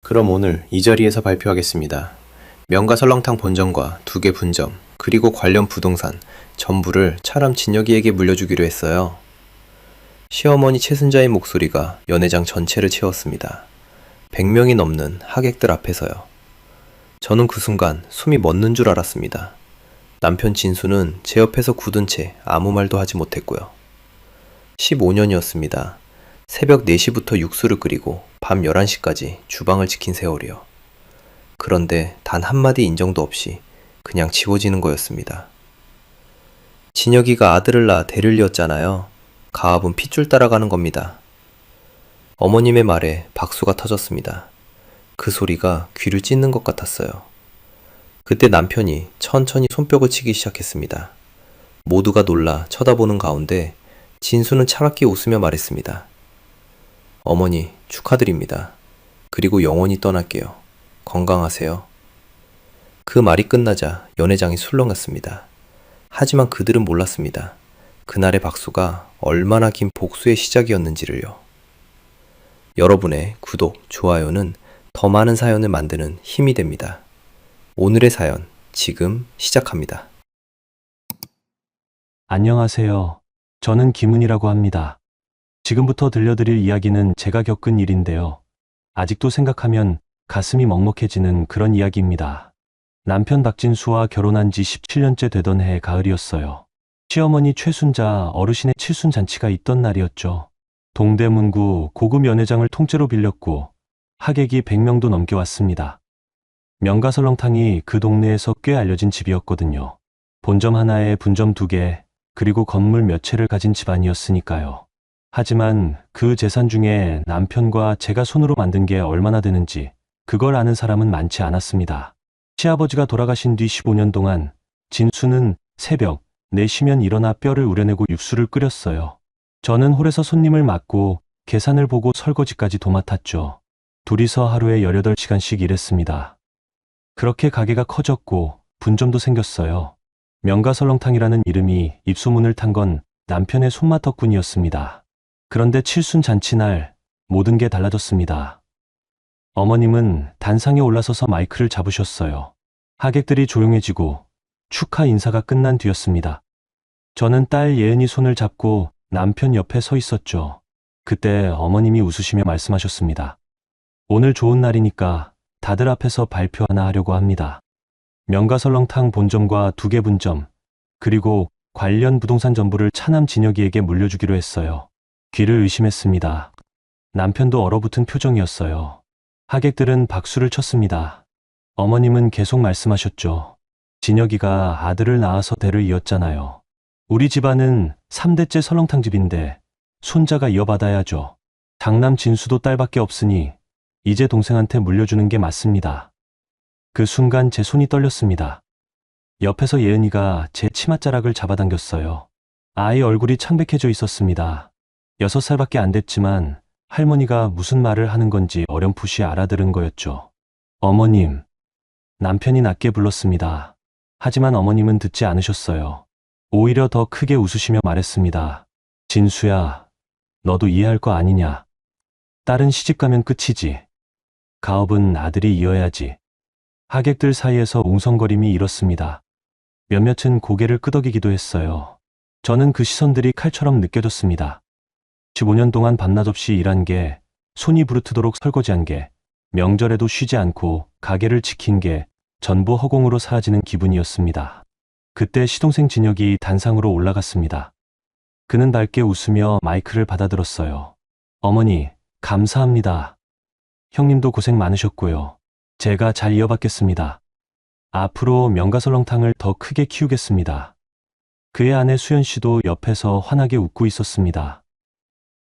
그럼 오늘 이 자리에서 발표하겠습니다. 명가 설렁탕 본점과 2개 분점, 그리고 관련 부동산 전부를 차람 진혁이에게 물려주기로 했어요. 시어머니 최순자의 목소리가 연회장 전체를 채웠습니다. 100명이 넘는 하객들 앞에서요. 저는 그 순간 숨이 멎는 줄 알았습니다. 남편 진수는 제 옆에서 굳은 채 아무 말도 하지 못했고요. 15년이었습니다. 새벽 4시부터 육수를 끓이고 밤 11시까지 주방을 지킨 세월이요. 그런데 단 한마디 인정도 없이 그냥 지워지는 거였습니다. 진혁이가 아들을 낳아 대를 이었잖아요. 가압은 핏줄 따라가는 겁니다. 어머님의 말에 박수가 터졌습니다. 그 소리가 귀를 찢는 것 같았어요. 그때 남편이 천천히 손뼉을 치기 시작했습니다. 모두가 놀라 쳐다보는 가운데 진수는 차갑게 웃으며 말했습니다. 어머니, 축하드립니다. 그리고 영원히 떠날게요. 건강하세요. 그 말이 끝나자 연회장이 술렁였습니다. 하지만 그들은 몰랐습니다. 그날의 박수가 얼마나 긴 복수의 시작이었는지를요. 여러분의 구독, 좋아요는 더 많은 사연을 만드는 힘이 됩니다. 오늘의 사연, 지금 시작합니다. 안녕하세요. 저는 김은이라고 합니다. 지금부터 들려드릴 이야기는 제가 겪은 일인데요. 아직도 생각하면 가슴이 먹먹해지는 그런 이야기입니다. 남편 박진수와 결혼한 지 17년째 되던 해 가을이었어요. 시어머니 최순자 어르신의 칠순잔치가 있던 날이었죠. 동대문구 고급 연회장을 통째로 빌렸고 하객이 100명도 넘게 왔습니다. 명가 설렁탕이 그 동네에서 꽤 알려진 집이었거든요. 본점 하나에 분점 2개, 그리고 건물 몇 채를 가진 집안이었으니까요. 하지만 그 재산 중에 남편과 제가 손으로 만든 게 얼마나 되는지 그걸 아는 사람은 많지 않았습니다. 시아버지가 돌아가신 뒤 15년 동안 진수는 새벽 4시면 일어나 뼈를 우려내고 육수를 끓였어요. 저는 홀에서 손님을 맡고 계산을 보고 설거지까지 도맡았죠. 둘이서 하루에 18시간씩 일했습니다. 그렇게 가게가 커졌고 분점도 생겼어요. 명가 설렁탕이라는 이름이 입소문을 탄 건 남편의 손맛 덕분이었습니다. 그런데 칠순잔치날 모든 게 달라졌습니다. 어머님은 단상에 올라서서 마이크를 잡으셨어요. 하객들이 조용해지고 축하 인사가 끝난 뒤였습니다. 저는 딸 예은이 손을 잡고 남편 옆에 서 있었죠. 그때 어머님이 웃으시며 말씀하셨습니다. 오늘 좋은 날이니까 다들 앞에서 발표 하나 하려고 합니다. 명가 설렁탕 본점과 2개 분점, 그리고 관련 부동산 전부를 차남 진혁이에게 물려주기로 했어요. 귀를 의심했습니다. 남편도 얼어붙은 표정이었어요. 하객들은 박수를 쳤습니다. 어머님은 계속 말씀하셨죠. 진혁이가 아들을 낳아서 대를 이었잖아요. 우리 집안은 3대째 설렁탕집인데 손자가 이어받아야죠. 장남 진수도 딸밖에 없으니 이제 동생한테 물려주는 게 맞습니다. 그 순간 제 손이 떨렸습니다. 옆에서 예은이가 제 치맛자락을 잡아당겼어요. 아이 얼굴이 창백해져 있었습니다. 6살밖에 안 됐지만 할머니가 무슨 말을 하는 건지 어렴풋이 알아들은 거였죠. 어머님. 남편이 낮게 불렀습니다. 하지만 어머님은 듣지 않으셨어요. 오히려 더 크게 웃으시며 말했습니다. 진수야, 너도 이해할 거 아니냐. 딸은 시집가면 끝이지. 가업은 아들이 이어야지. 하객들 사이에서 웅성거림이 일었습니다. 몇몇은 고개를 끄덕이기도 했어요. 저는 그 시선들이 칼처럼 느껴졌습니다. 15년 동안 밤낮 없이 일한 게, 손이 부르트도록 설거지한 게, 명절에도 쉬지 않고 가게를 지킨 게 전부 허공으로 사라지는 기분이었습니다. 그때 시동생 진혁이 단상으로 올라갔습니다. 그는 밝게 웃으며 마이크를 받아들었어요. 어머니, 감사합니다. 형님도 고생 많으셨고요. 제가 잘 이어받겠습니다. 앞으로 명가 설렁탕을 더 크게 키우겠습니다. 그의 아내 수연 씨도 옆에서 환하게 웃고 있었습니다.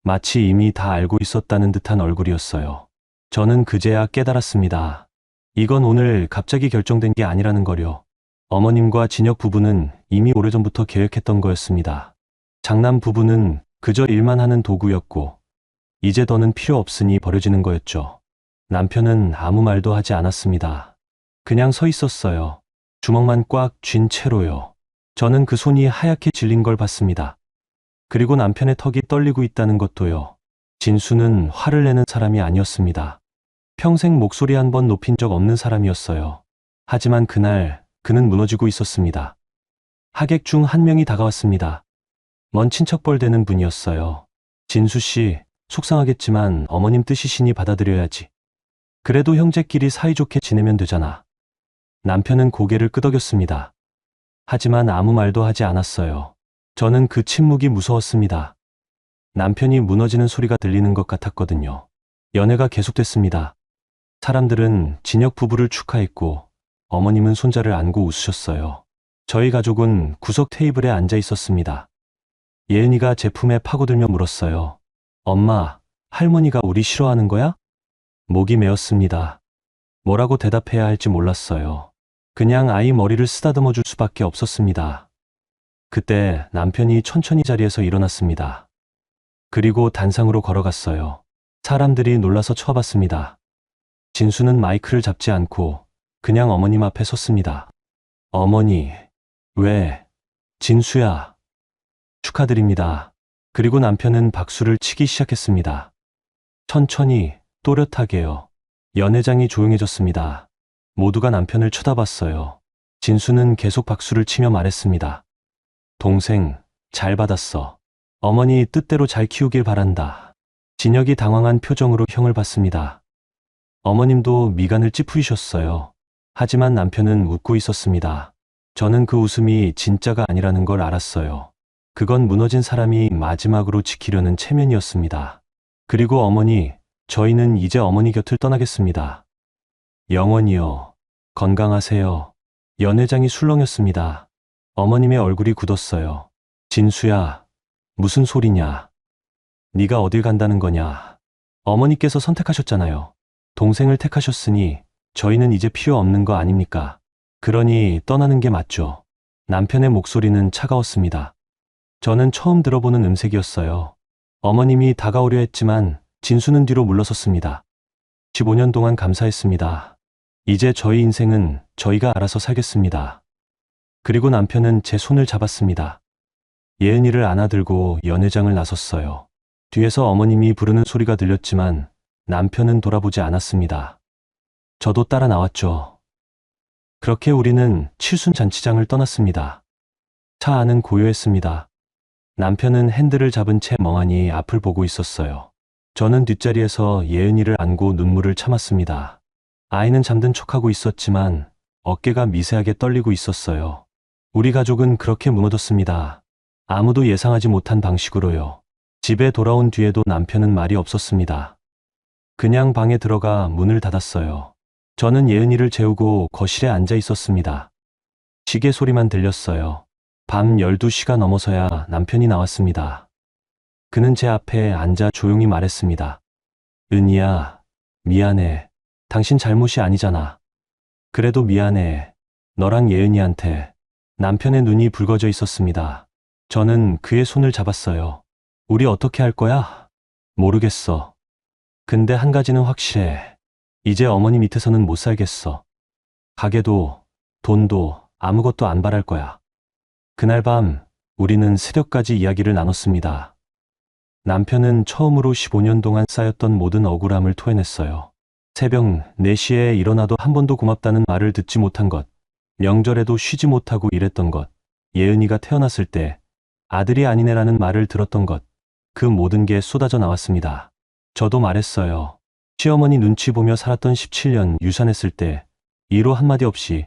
마치 이미 다 알고 있었다는 듯한 얼굴이었어요. 저는 그제야 깨달았습니다. 이건 오늘 갑자기 결정된 게 아니라는 거요. 어머님과 진혁 부부는 이미 오래전부터 계획했던 거였습니다. 장남 부부는 그저 일만 하는 도구였고 이제 더는 필요 없으니 버려지는 거였죠. 남편은 아무 말도 하지 않았습니다. 그냥 서 있었어요. 주먹만 꽉 쥔 채로요. 저는 그 손이 하얗게 질린 걸 봤습니다. 그리고 남편의 턱이 떨리고 있다는 것도요. 진수는 화를 내는 사람이 아니었습니다. 평생 목소리 한 번 높인 적 없는 사람이었어요. 하지만 그날 그는 무너지고 있었습니다. 하객 중 한 명이 다가왔습니다. 먼 친척뻘 되는 분이었어요. 진수 씨, 속상하겠지만 어머님 뜻이시니 받아들여야지. 그래도 형제끼리 사이좋게 지내면 되잖아. 남편은 고개를 끄덕였습니다. 하지만 아무 말도 하지 않았어요. 저는 그 침묵이 무서웠습니다. 남편이 무너지는 소리가 들리는 것 같았거든요. 연애가 계속됐습니다. 사람들은 진혁 부부를 축하했고 어머님은 손자를 안고 웃으셨어요. 저희 가족은 구석 테이블에 앉아 있었습니다. 예은이가 제 품에 파고들며 물었어요. 엄마, 할머니가 우리 싫어하는 거야? 목이 메었습니다. 뭐라고 대답해야 할지 몰랐어요. 그냥 아이 머리를 쓰다듬어 줄 수밖에 없었습니다. 그때 남편이 천천히 자리에서 일어났습니다. 그리고 단상으로 걸어갔어요. 사람들이 놀라서 쳐봤습니다. 진수는 마이크를 잡지 않고 그냥 어머님 앞에 섰습니다. 어머니, 왜? 진수야. 축하드립니다. 그리고 남편은 박수를 치기 시작했습니다. 천천히, 또렷하게요. 연회장이 조용해졌습니다. 모두가 남편을 쳐다봤어요. 진수는 계속 박수를 치며 말했습니다. 동생, 잘 받았어. 어머니 뜻대로 잘 키우길 바란다. 진혁이 당황한 표정으로 형을 봤습니다. 어머님도 미간을 찌푸리셨어요. 하지만 남편은 웃고 있었습니다. 저는 그 웃음이 진짜가 아니라는 걸 알았어요. 그건 무너진 사람이 마지막으로 지키려는 체면이었습니다. 그리고 어머니, 저희는 이제 어머니 곁을 떠나겠습니다. 영원히요. 건강하세요. 연회장이 술렁였습니다. 어머님의 얼굴이 굳었어요. 진수야, 무슨 소리냐? 네가 어딜 간다는 거냐? 어머니께서 선택하셨잖아요. 동생을 택하셨으니 저희는 이제 필요 없는 거 아닙니까? 그러니 떠나는 게 맞죠. 남편의 목소리는 차가웠습니다. 저는 처음 들어보는 음색이었어요. 어머님이 다가오려 했지만 진수는 뒤로 물러섰습니다. 15년 동안 감사했습니다. 이제 저희 인생은 저희가 알아서 살겠습니다. 그리고 남편은 제 손을 잡았습니다. 예은이를 안아들고 연회장을 나섰어요. 뒤에서 어머님이 부르는 소리가 들렸지만 남편은 돌아보지 않았습니다. 저도 따라 나왔죠. 그렇게 우리는 칠순잔치장을 떠났습니다. 차 안은 고요했습니다. 남편은 핸들을 잡은 채 멍하니 앞을 보고 있었어요. 저는 뒷자리에서 예은이를 안고 눈물을 참았습니다. 아이는 잠든 척하고 있었지만 어깨가 미세하게 떨리고 있었어요. 우리 가족은 그렇게 무너졌습니다. 아무도 예상하지 못한 방식으로요. 집에 돌아온 뒤에도 남편은 말이 없었습니다. 그냥 방에 들어가 문을 닫았어요. 저는 예은이를 재우고 거실에 앉아 있었습니다. 시계 소리만 들렸어요. 밤 12시가 넘어서야 남편이 나왔습니다. 그는 제 앞에 앉아 조용히 말했습니다. 은희야, 미안해. 당신 잘못이 아니잖아. 그래도 미안해. 너랑 예은이한테. 남편의 눈이 붉어져 있었습니다. 저는 그의 손을 잡았어요. 우리 어떻게 할 거야? 모르겠어. 근데 한 가지는 확실해. 이제 어머니 밑에서는 못 살겠어. 가게도, 돈도 아무것도 안 바랄 거야. 그날 밤 우리는 새벽까지 이야기를 나눴습니다. 남편은 처음으로 15년 동안 쌓였던 모든 억울함을 토해냈어요. 새벽 4시에 일어나도 한 번도 고맙다는 말을 듣지 못한 것, 명절에도 쉬지 못하고 일했던 것, 예은이가 태어났을 때 아들이 아니네라는 말을 들었던 것, 그 모든 게 쏟아져 나왔습니다. 저도 말했어요. 시어머니 눈치 보며 살았던 17년 유산했을 때 이로 한마디 없이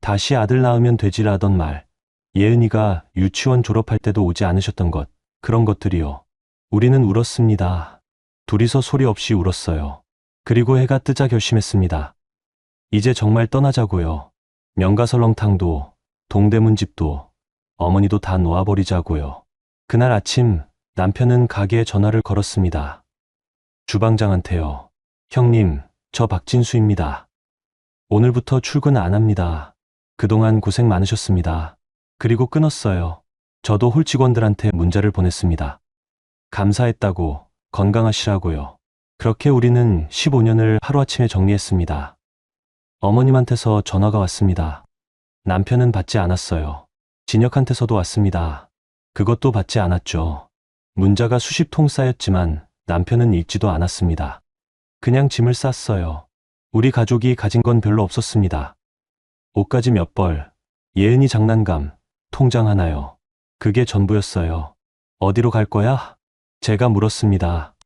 다시 아들 낳으면 되지라던 말, 예은이가 유치원 졸업할 때도 오지 않으셨던 것, 그런 것들이요. 우리는 울었습니다. 둘이서 소리 없이 울었어요. 그리고 해가 뜨자 결심했습니다. 이제 정말 떠나자고요. 명가설렁탕도, 동대문 집도, 어머니도 다 놓아버리자고요. 그날 아침 남편은 가게에 전화를 걸었습니다. 주방장한테요. 형님, 저 박진수입니다. 오늘부터 출근 안 합니다. 그동안 고생 많으셨습니다. 그리고 끊었어요. 저도 홀 직원들한테 문자를 보냈습니다. 감사했다고, 건강하시라고요. 그렇게 우리는 15년을 하루아침에 정리했습니다. 어머님한테서 전화가 왔습니다. 남편은 받지 않았어요. 진혁한테서도 왔습니다. 그것도 받지 않았죠. 문자가 수십 통 쌓였지만 남편은 읽지도 않았습니다. 그냥 짐을 쌌어요. 우리 가족이 가진 건 별로 없었습니다. 옷가지 몇 벌, 예은이 장난감, 통장 하나요. 그게 전부였어요. 어디로 갈 거야? 제가 물었습니다.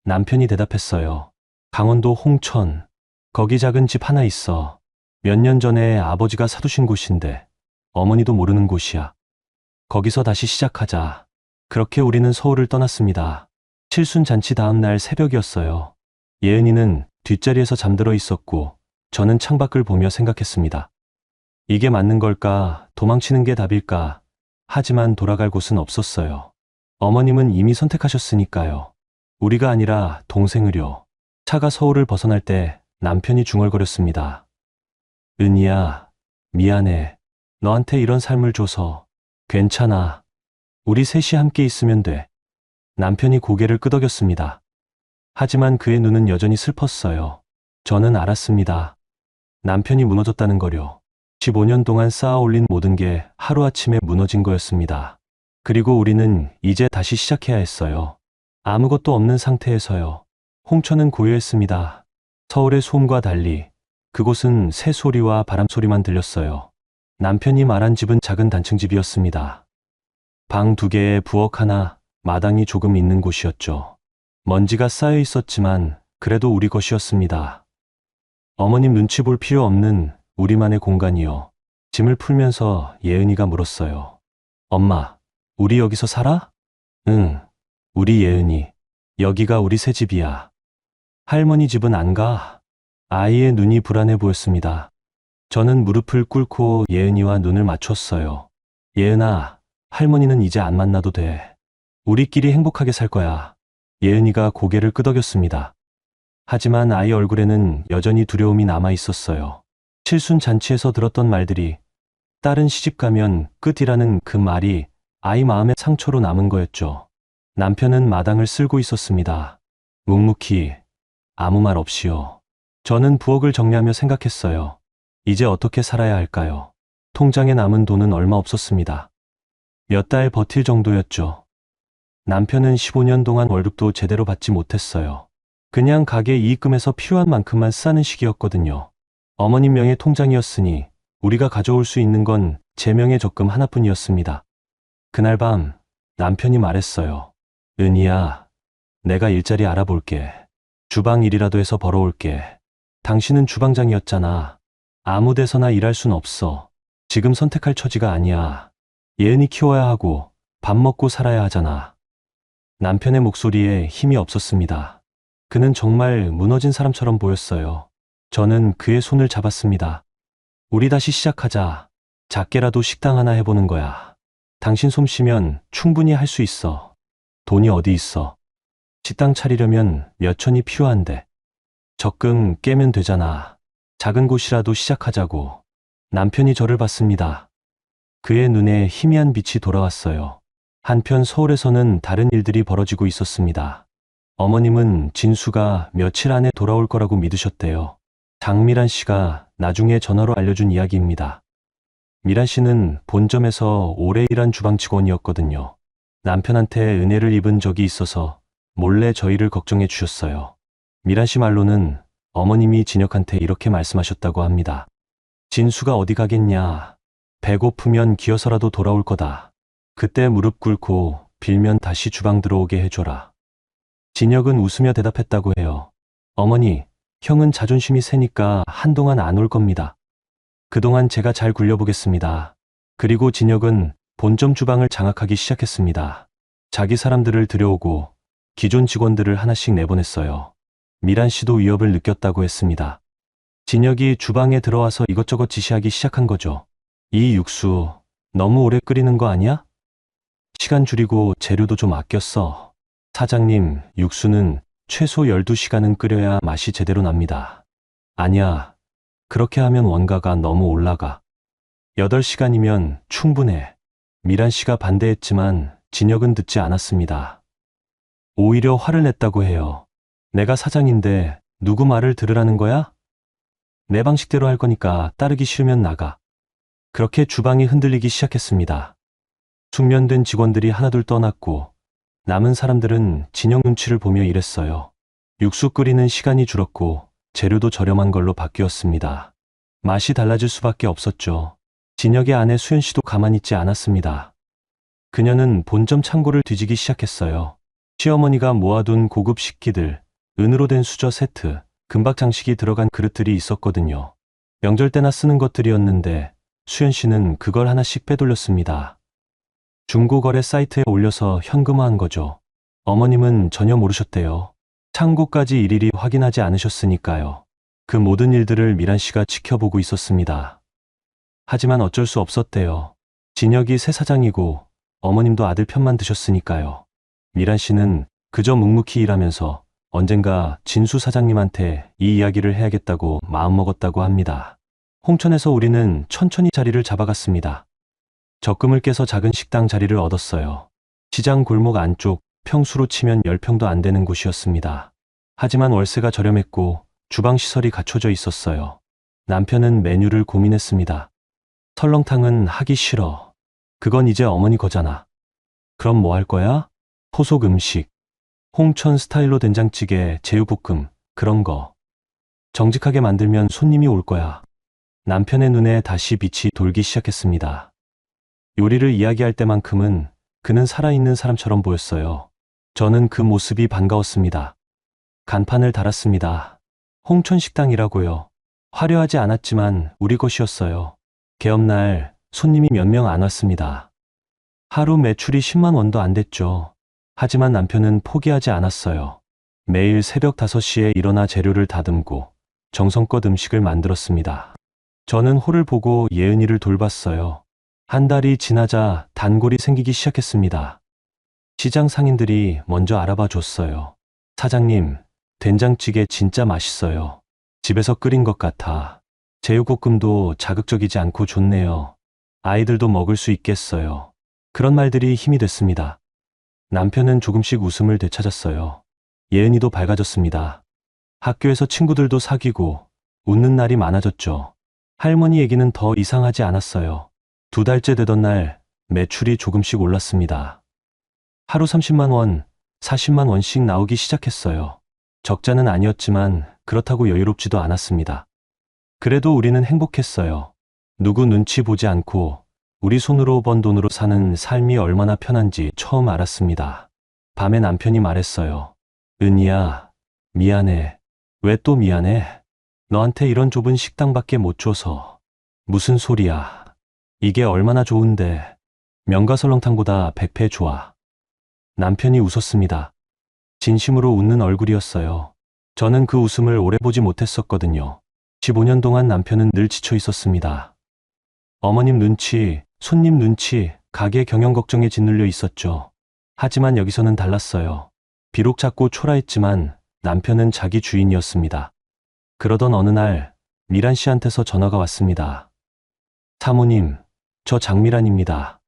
남편이 대답했어요. 강원도 홍천. 거기 작은 집 하나 있어. 몇 년 전에 아버지가 사두신 곳인데 어머니도 모르는 곳이야. 거기서 다시 시작하자. 그렇게 우리는 서울을 떠났습니다. 칠순잔치 다음 날 새벽이었어요. 예은이는 뒷자리에서 잠들어 있었고 저는 창밖을 보며 생각했습니다. 이게 맞는 걸까? 도망치는 게 답일까? 하지만 돌아갈 곳은 없었어요. 어머님은 이미 선택하셨으니까요. 우리가 아니라 동생을요. 차가 서울을 벗어날 때 남편이 중얼거렸습니다. 은희야, 미안해. 너한테 이런 삶을 줘서. 괜찮아. 우리 셋이 함께 있으면 돼. 남편이 고개를 끄덕였습니다. 하지만 그의 눈은 여전히 슬펐어요. 저는 알았습니다. 남편이 무너졌다는 거요. 15년 동안 쌓아 올린 모든 게 하루아침에 무너진 거였습니다. 그리고 우리는 이제 다시 시작해야 했어요. 아무것도 없는 상태에서요. 홍천은 고요했습니다. 서울의 소음과 달리 그곳은 새소리와 바람소리만 들렸어요. 남편이 말한 집은 작은 단층집이었습니다. 방 2개에 부엌 하나, 마당이 조금 있는 곳이었죠. 먼지가 쌓여 있었지만 그래도 우리 것이었습니다. 어머님 눈치 볼 필요 없는 우리만의 공간이요. 짐을 풀면서 예은이가 물었어요. 엄마, 우리 여기서 살아? 응, 우리 예은이. 여기가 우리 새 집이야. 할머니 집은 안 가? 아이의 눈이 불안해 보였습니다. 저는 무릎을 꿇고 예은이와 눈을 맞췄어요. 예은아, 할머니는 이제 안 만나도 돼. 우리끼리 행복하게 살 거야. 예은이가 고개를 끄덕였습니다. 하지만 아이 얼굴에는 여전히 두려움이 남아 있었어요. 칠순 잔치에서 들었던 말들이 딸은 시집 가면 끝이라는 그 말이 아이 마음의 상처로 남은 거였죠. 남편은 마당을 쓸고 있었습니다. 묵묵히 아무 말 없이요. 저는 부엌을 정리하며 생각했어요. 이제 어떻게 살아야 할까요? 통장에 남은 돈은 얼마 없었습니다. 몇 달 버틸 정도였죠. 남편은 15년 동안 월급도 제대로 받지 못했어요. 그냥 가게 이익금에서 필요한 만큼만 쓰는 시기였거든요. 어머님 명의 통장이었으니 우리가 가져올 수 있는 건 제 명의 적금 하나뿐이었습니다. 그날 밤 남편이 말했어요. 은희야, 내가 일자리 알아볼게. 주방 일이라도 해서 벌어올게. 당신은 주방장이었잖아. 아무 데서나 일할 순 없어. 지금 선택할 처지가 아니야. 예은이 키워야 하고 밥 먹고 살아야 하잖아. 남편의 목소리에 힘이 없었습니다. 그는 정말 무너진 사람처럼 보였어요. 저는 그의 손을 잡았습니다. 우리 다시 시작하자. 작게라도 식당 하나 해보는 거야. 당신 솜씨면 충분히 할 수 있어. 돈이 어디 있어. 식당 차리려면 몇 천이 필요한데. 적금 깨면 되잖아. 작은 곳이라도 시작하자고. 남편이 저를 봤습니다. 그의 눈에 희미한 빛이 돌아왔어요. 한편 서울에서는 다른 일들이 벌어지고 있었습니다. 어머님은 진수가 며칠 안에 돌아올 거라고 믿으셨대요. 장미란 씨가 나중에 전화로 알려준 이야기입니다. 미란 씨는 본점에서 오래 일한 주방 직원이었거든요. 남편한테 은혜를 입은 적이 있어서 몰래 저희를 걱정해 주셨어요. 미란 씨 말로는 어머님이 진혁한테 이렇게 말씀하셨다고 합니다. 진수가 어디 가겠냐. 배고프면 기어서라도 돌아올 거다. 그때 무릎 꿇고 빌면 다시 주방 들어오게 해줘라. 진혁은 웃으며 대답했다고 해요. 어머니, 형은 자존심이 세니까 한동안 안 올 겁니다. 그동안 제가 잘 굴려보겠습니다. 그리고 진혁은 본점 주방을 장악하기 시작했습니다. 자기 사람들을 들여오고 기존 직원들을 하나씩 내보냈어요. 미란 씨도 위협을 느꼈다고 했습니다. 진혁이 주방에 들어와서 이것저것 지시하기 시작한 거죠. 이 육수 너무 오래 끓이는 거 아니야? 시간 줄이고 재료도 좀 아껴 써. 사장님, 육수는 최소 12시간은 끓여야 맛이 제대로 납니다. 아니야. 그렇게 하면 원가가 너무 올라가. 8시간이면 충분해. 미란 씨가 반대했지만 진혁은 듣지 않았습니다. 오히려 화를 냈다고 해요. 내가 사장인데 누구 말을 들으라는 거야? 내 방식대로 할 거니까 따르기 싫으면 나가. 그렇게 주방이 흔들리기 시작했습니다. 숙련된 직원들이 하나둘 떠났고 남은 사람들은 진혁 눈치를 보며 일했어요. 육수 끓이는 시간이 줄었고 재료도 저렴한 걸로 바뀌었습니다. 맛이 달라질 수밖에 없었죠. 진혁의 아내 수연 씨도 가만히 있지 않았습니다. 그녀는 본점 창고를 뒤지기 시작했어요. 시어머니가 모아둔 고급 식기들, 은으로 된 수저 세트, 금박 장식이 들어간 그릇들이 있었거든요. 명절 때나 쓰는 것들이었는데 수연 씨는 그걸 하나씩 빼돌렸습니다. 중고거래 사이트에 올려서 현금화한 거죠. 어머님은 전혀 모르셨대요. 창고까지 일일이 확인하지 않으셨으니까요. 그 모든 일들을 미란 씨가 지켜보고 있었습니다. 하지만 어쩔 수 없었대요. 진혁이 새 사장이고 어머님도 아들 편만 드셨으니까요. 미란 씨는 그저 묵묵히 일하면서 언젠가 진수 사장님한테 이 이야기를 해야겠다고 마음먹었다고 합니다. 홍천에서 우리는 천천히 자리를 잡아갔습니다. 적금을 깨서 작은 식당 자리를 얻었어요. 시장 골목 안쪽 평수로 치면 10평도 안 되는 곳이었습니다. 하지만 월세가 저렴했고 주방 시설이 갖춰져 있었어요. 남편은 메뉴를 고민했습니다. 설렁탕은 하기 싫어. 그건 이제 어머니 거잖아. 그럼 뭐 할 거야? 토속 음식. 홍천 스타일로 된장찌개, 제육볶음, 그런 거. 정직하게 만들면 손님이 올 거야. 남편의 눈에 다시 빛이 돌기 시작했습니다. 요리를 이야기할 때만큼은 그는 살아있는 사람처럼 보였어요. 저는 그 모습이 반가웠습니다. 간판을 달았습니다. 홍천 식당이라고요. 화려하지 않았지만 우리 것이었어요. 개업날 손님이 몇 명 안 왔습니다. 하루 매출이 10만 원도 안 됐죠. 하지만 남편은 포기하지 않았어요. 매일 새벽 5시에 일어나 재료를 다듬고 정성껏 음식을 만들었습니다. 저는 홀을 보고 예은이를 돌봤어요. 한 달이 지나자 단골이 생기기 시작했습니다. 시장 상인들이 먼저 알아봐 줬어요. 사장님, 된장찌개 진짜 맛있어요. 집에서 끓인 것 같아. 제육볶음도 자극적이지 않고 좋네요. 아이들도 먹을 수 있겠어요. 그런 말들이 힘이 됐습니다. 남편은 조금씩 웃음을 되찾았어요. 예은이도 밝아졌습니다. 학교에서 친구들도 사귀고 웃는 날이 많아졌죠. 할머니 얘기는 더 이상하지 않았어요. 2달째 되던 날 매출이 조금씩 올랐습니다. 하루 30만 원, 40만 원씩 나오기 시작했어요. 적자는 아니었지만 그렇다고 여유롭지도 않았습니다. 그래도 우리는 행복했어요. 누구 눈치 보지 않고 우리 손으로 번 돈으로 사는 삶이 얼마나 편한지 처음 알았습니다. 밤에 남편이 말했어요. 은희야, 미안해. 왜 또 미안해? 너한테 이런 좁은 식당밖에 못 줘서. 무슨 소리야. 이게 얼마나 좋은데. 명가설렁탕보다 100배 좋아. 남편이 웃었습니다. 진심으로 웃는 얼굴이었어요. 저는 그 웃음을 오래 보지 못했었거든요. 15년 동안 남편은 늘 지쳐 있었습니다. 어머님 눈치, 손님 눈치, 가게 경영 걱정에 짓눌려 있었죠. 하지만 여기서는 달랐어요. 비록 작고 초라했지만 남편은 자기 주인이었습니다. 그러던 어느 날 미란 씨한테서 전화가 왔습니다. 사모님, 저 장미란입니다.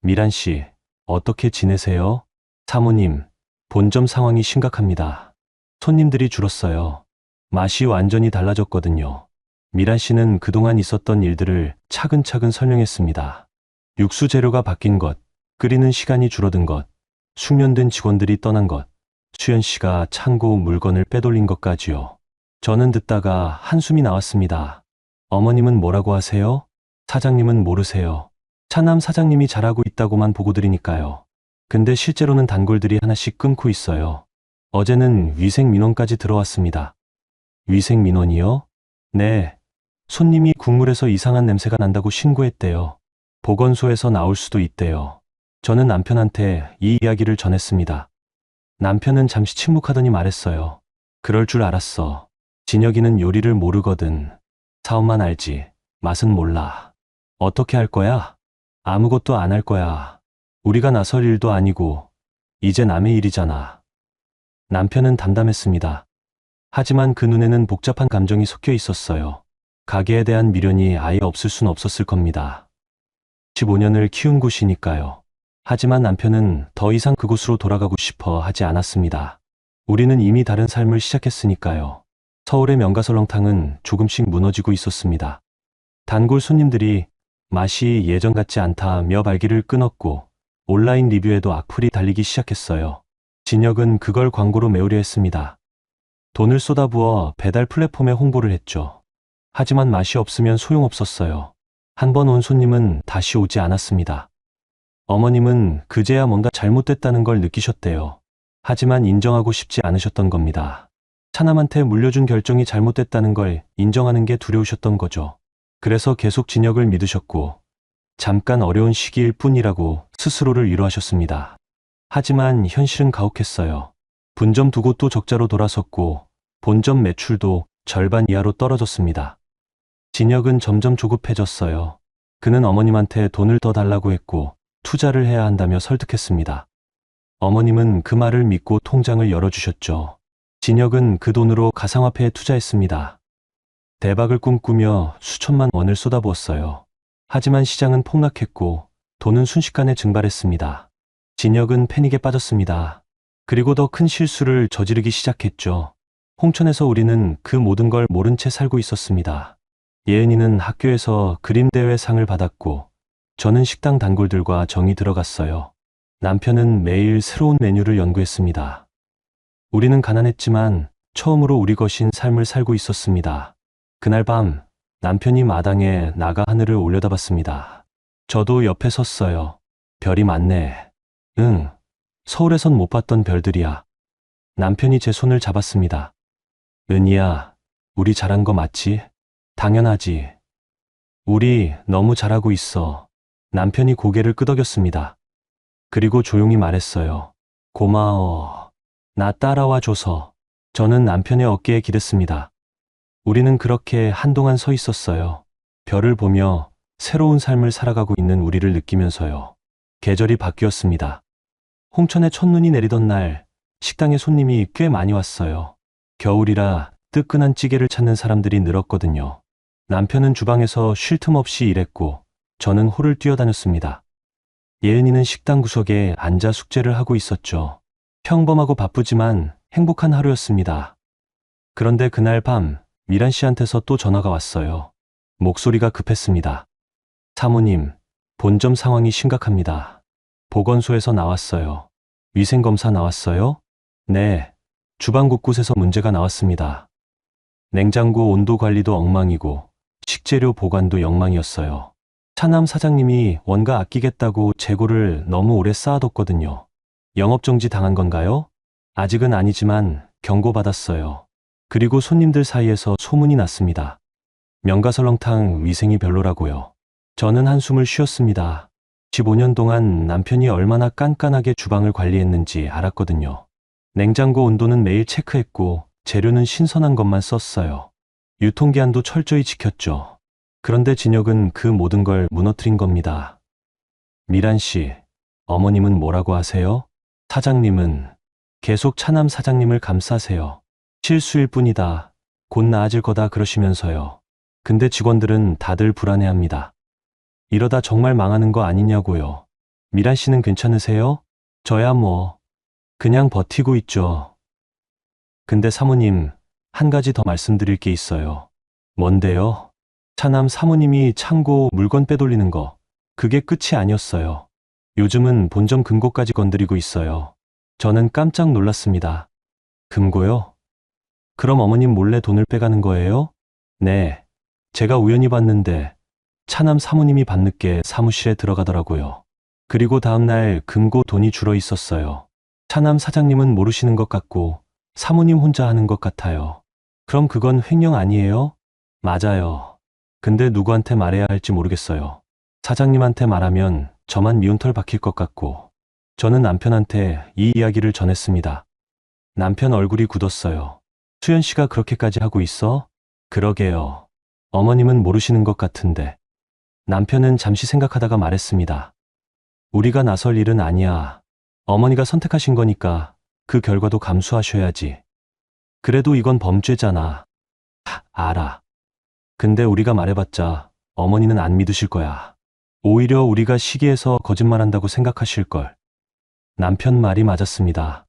미란 씨, 어떻게 지내세요? 사모님, 본점 상황이 심각합니다. 손님들이 줄었어요. 맛이 완전히 달라졌거든요. 미란 씨는 그동안 있었던 일들을 차근차근 설명했습니다. 육수 재료가 바뀐 것, 끓이는 시간이 줄어든 것, 숙련된 직원들이 떠난 것, 수연 씨가 창고 물건을 빼돌린 것까지요. 저는 듣다가 한숨이 나왔습니다. 어머님은 뭐라고 하세요? 사장님은 모르세요. 차남 사장님이 잘하고 있다고만 보고 드리니까요. 근데 실제로는 단골들이 하나씩 끊고 있어요. 어제는 위생민원까지 들어왔습니다. 위생민원이요? 네. 손님이 국물에서 이상한 냄새가 난다고 신고했대요. 보건소에서 나올 수도 있대요. 저는 남편한테 이 이야기를 전했습니다. 남편은 잠시 침묵하더니 말했어요. 그럴 줄 알았어. 진혁이는 요리를 모르거든. 사업만 알지. 맛은 몰라. 어떻게 할 거야? 아무것도 안 할 거야. 우리가 나설 일도 아니고 이제 남의 일이잖아. 남편은 담담했습니다. 하지만 그 눈에는 복잡한 감정이 섞여 있었어요. 가게에 대한 미련이 아예 없을 순 없었을 겁니다. 15년을 키운 곳이니까요. 하지만 남편은 더 이상 그곳으로 돌아가고 싶어 하지 않았습니다. 우리는 이미 다른 삶을 시작했으니까요. 서울의 명가설렁탕은 조금씩 무너지고 있었습니다. 단골 손님들이 맛이 예전 같지 않다며 발길을 끊었고 온라인 리뷰에도 악플이 달리기 시작했어요. 진혁은 그걸 광고로 메우려 했습니다. 돈을 쏟아부어 배달 플랫폼에 홍보를 했죠. 하지만 맛이 없으면 소용없었어요. 한 번 온 손님은 다시 오지 않았습니다. 어머님은 그제야 뭔가 잘못됐다는 걸 느끼셨대요. 하지만 인정하고 싶지 않으셨던 겁니다. 차남한테 물려준 결정이 잘못됐다는 걸 인정하는 게 두려우셨던 거죠. 그래서 계속 진혁을 믿으셨고, 잠깐 어려운 시기일 뿐이라고 스스로를 위로하셨습니다. 하지만 현실은 가혹했어요. 분점 두 곳도 적자로 돌아섰고, 본점 매출도 절반 이하로 떨어졌습니다. 진혁은 점점 조급해졌어요. 그는 어머님한테 돈을 더 달라고 했고, 투자를 해야 한다며 설득했습니다. 어머님은 그 말을 믿고 통장을 열어주셨죠. 진혁은 그 돈으로 가상화폐에 투자했습니다. 대박을 꿈꾸며 수천만 원을 쏟아부었어요. 하지만 시장은 폭락했고 돈은 순식간에 증발했습니다. 진혁은 패닉에 빠졌습니다. 그리고 더 큰 실수를 저지르기 시작했죠. 홍천에서 우리는 그 모든 걸 모른 채 살고 있었습니다. 예은이는 학교에서 그림대회 상을 받았고 저는 식당 단골들과 정이 들어갔어요. 남편은 매일 새로운 메뉴를 연구했습니다. 우리는 가난했지만 처음으로 우리 것인 삶을 살고 있었습니다. 그날 밤 남편이 마당에 나가 하늘을 올려다봤습니다. 저도 옆에 섰어요. 별이 많네. 응, 서울에선 못 봤던 별들이야. 남편이 제 손을 잡았습니다. 은희야, 우리 잘한 거 맞지? 당연하지. 우리 너무 잘하고 있어. 남편이 고개를 끄덕였습니다. 그리고 조용히 말했어요. 고마워. 나 따라와 줘서. 저는 남편의 어깨에 기댔습니다. 우리는 그렇게 한동안 서 있었어요. 별을 보며 새로운 삶을 살아가고 있는 우리를 느끼면서요. 계절이 바뀌었습니다. 홍천에 첫눈이 내리던 날, 식당에 손님이 꽤 많이 왔어요. 겨울이라 뜨끈한 찌개를 찾는 사람들이 늘었거든요. 남편은 주방에서 쉴 틈 없이 일했고, 저는 홀을 뛰어다녔습니다. 예은이는 식당 구석에 앉아 숙제를 하고 있었죠. 평범하고 바쁘지만 행복한 하루였습니다. 그런데 그날 밤, 미란 씨한테서 또 전화가 왔어요. 목소리가 급했습니다. 사모님, 본점 상황이 심각합니다. 보건소에서 나왔어요. 위생검사 나왔어요? 네, 주방 곳곳에서 문제가 나왔습니다. 냉장고 온도 관리도 엉망이고 식재료 보관도 엉망이었어요. 차남 사장님이 원가 아끼겠다고 재고를 너무 오래 쌓아뒀거든요. 영업정지 당한 건가요? 아직은 아니지만 경고받았어요. 그리고 손님들 사이에서 소문이 났습니다. 명가설렁탕 위생이 별로라고요. 저는 한숨을 쉬었습니다. 15년 동안 남편이 얼마나 깐깐하게 주방을 관리했는지 알았거든요. 냉장고 온도는 매일 체크했고 재료는 신선한 것만 썼어요. 유통기한도 철저히 지켰죠. 그런데 진혁은 그 모든 걸 무너뜨린 겁니다. 미란 씨, 어머님은 뭐라고 하세요? 사장님은 계속 차남 사장님을 감싸세요. 실수일 뿐이다. 곧 나아질 거다 그러시면서요. 근데 직원들은 다들 불안해합니다. 이러다 정말 망하는 거 아니냐고요. 미란 씨는 괜찮으세요? 저야 뭐 그냥 버티고 있죠. 근데 사모님, 한 가지 더 말씀드릴 게 있어요. 뭔데요? 차남 사모님이 창고 물건 빼돌리는 거, 그게 끝이 아니었어요. 요즘은 본점 금고까지 건드리고 있어요. 저는 깜짝 놀랐습니다. 금고요? 그럼 어머님 몰래 돈을 빼가는 거예요? 네. 제가 우연히 봤는데 차남 사모님이 밤늦게 사무실에 들어가더라고요. 그리고 다음날 금고 돈이 줄어 있었어요. 차남 사장님은 모르시는 것 같고 사모님 혼자 하는 것 같아요. 그럼 그건 횡령 아니에요? 맞아요. 근데 누구한테 말해야 할지 모르겠어요. 사장님한테 말하면 저만 미운 털 박힐 것 같고. 저는 남편한테 이 이야기를 전했습니다. 남편 얼굴이 굳었어요. 수연 씨가 그렇게까지 하고 있어? 그러게요. 어머님은 모르시는 것 같은데. 남편은 잠시 생각하다가 말했습니다. 우리가 나설 일은 아니야. 어머니가 선택하신 거니까 그 결과도 감수하셔야지. 그래도 이건 범죄잖아. 알아. 근데 우리가 말해봤자 어머니는 안 믿으실 거야. 오히려 우리가 시기해서 거짓말한다고 생각하실걸. 남편 말이 맞았습니다.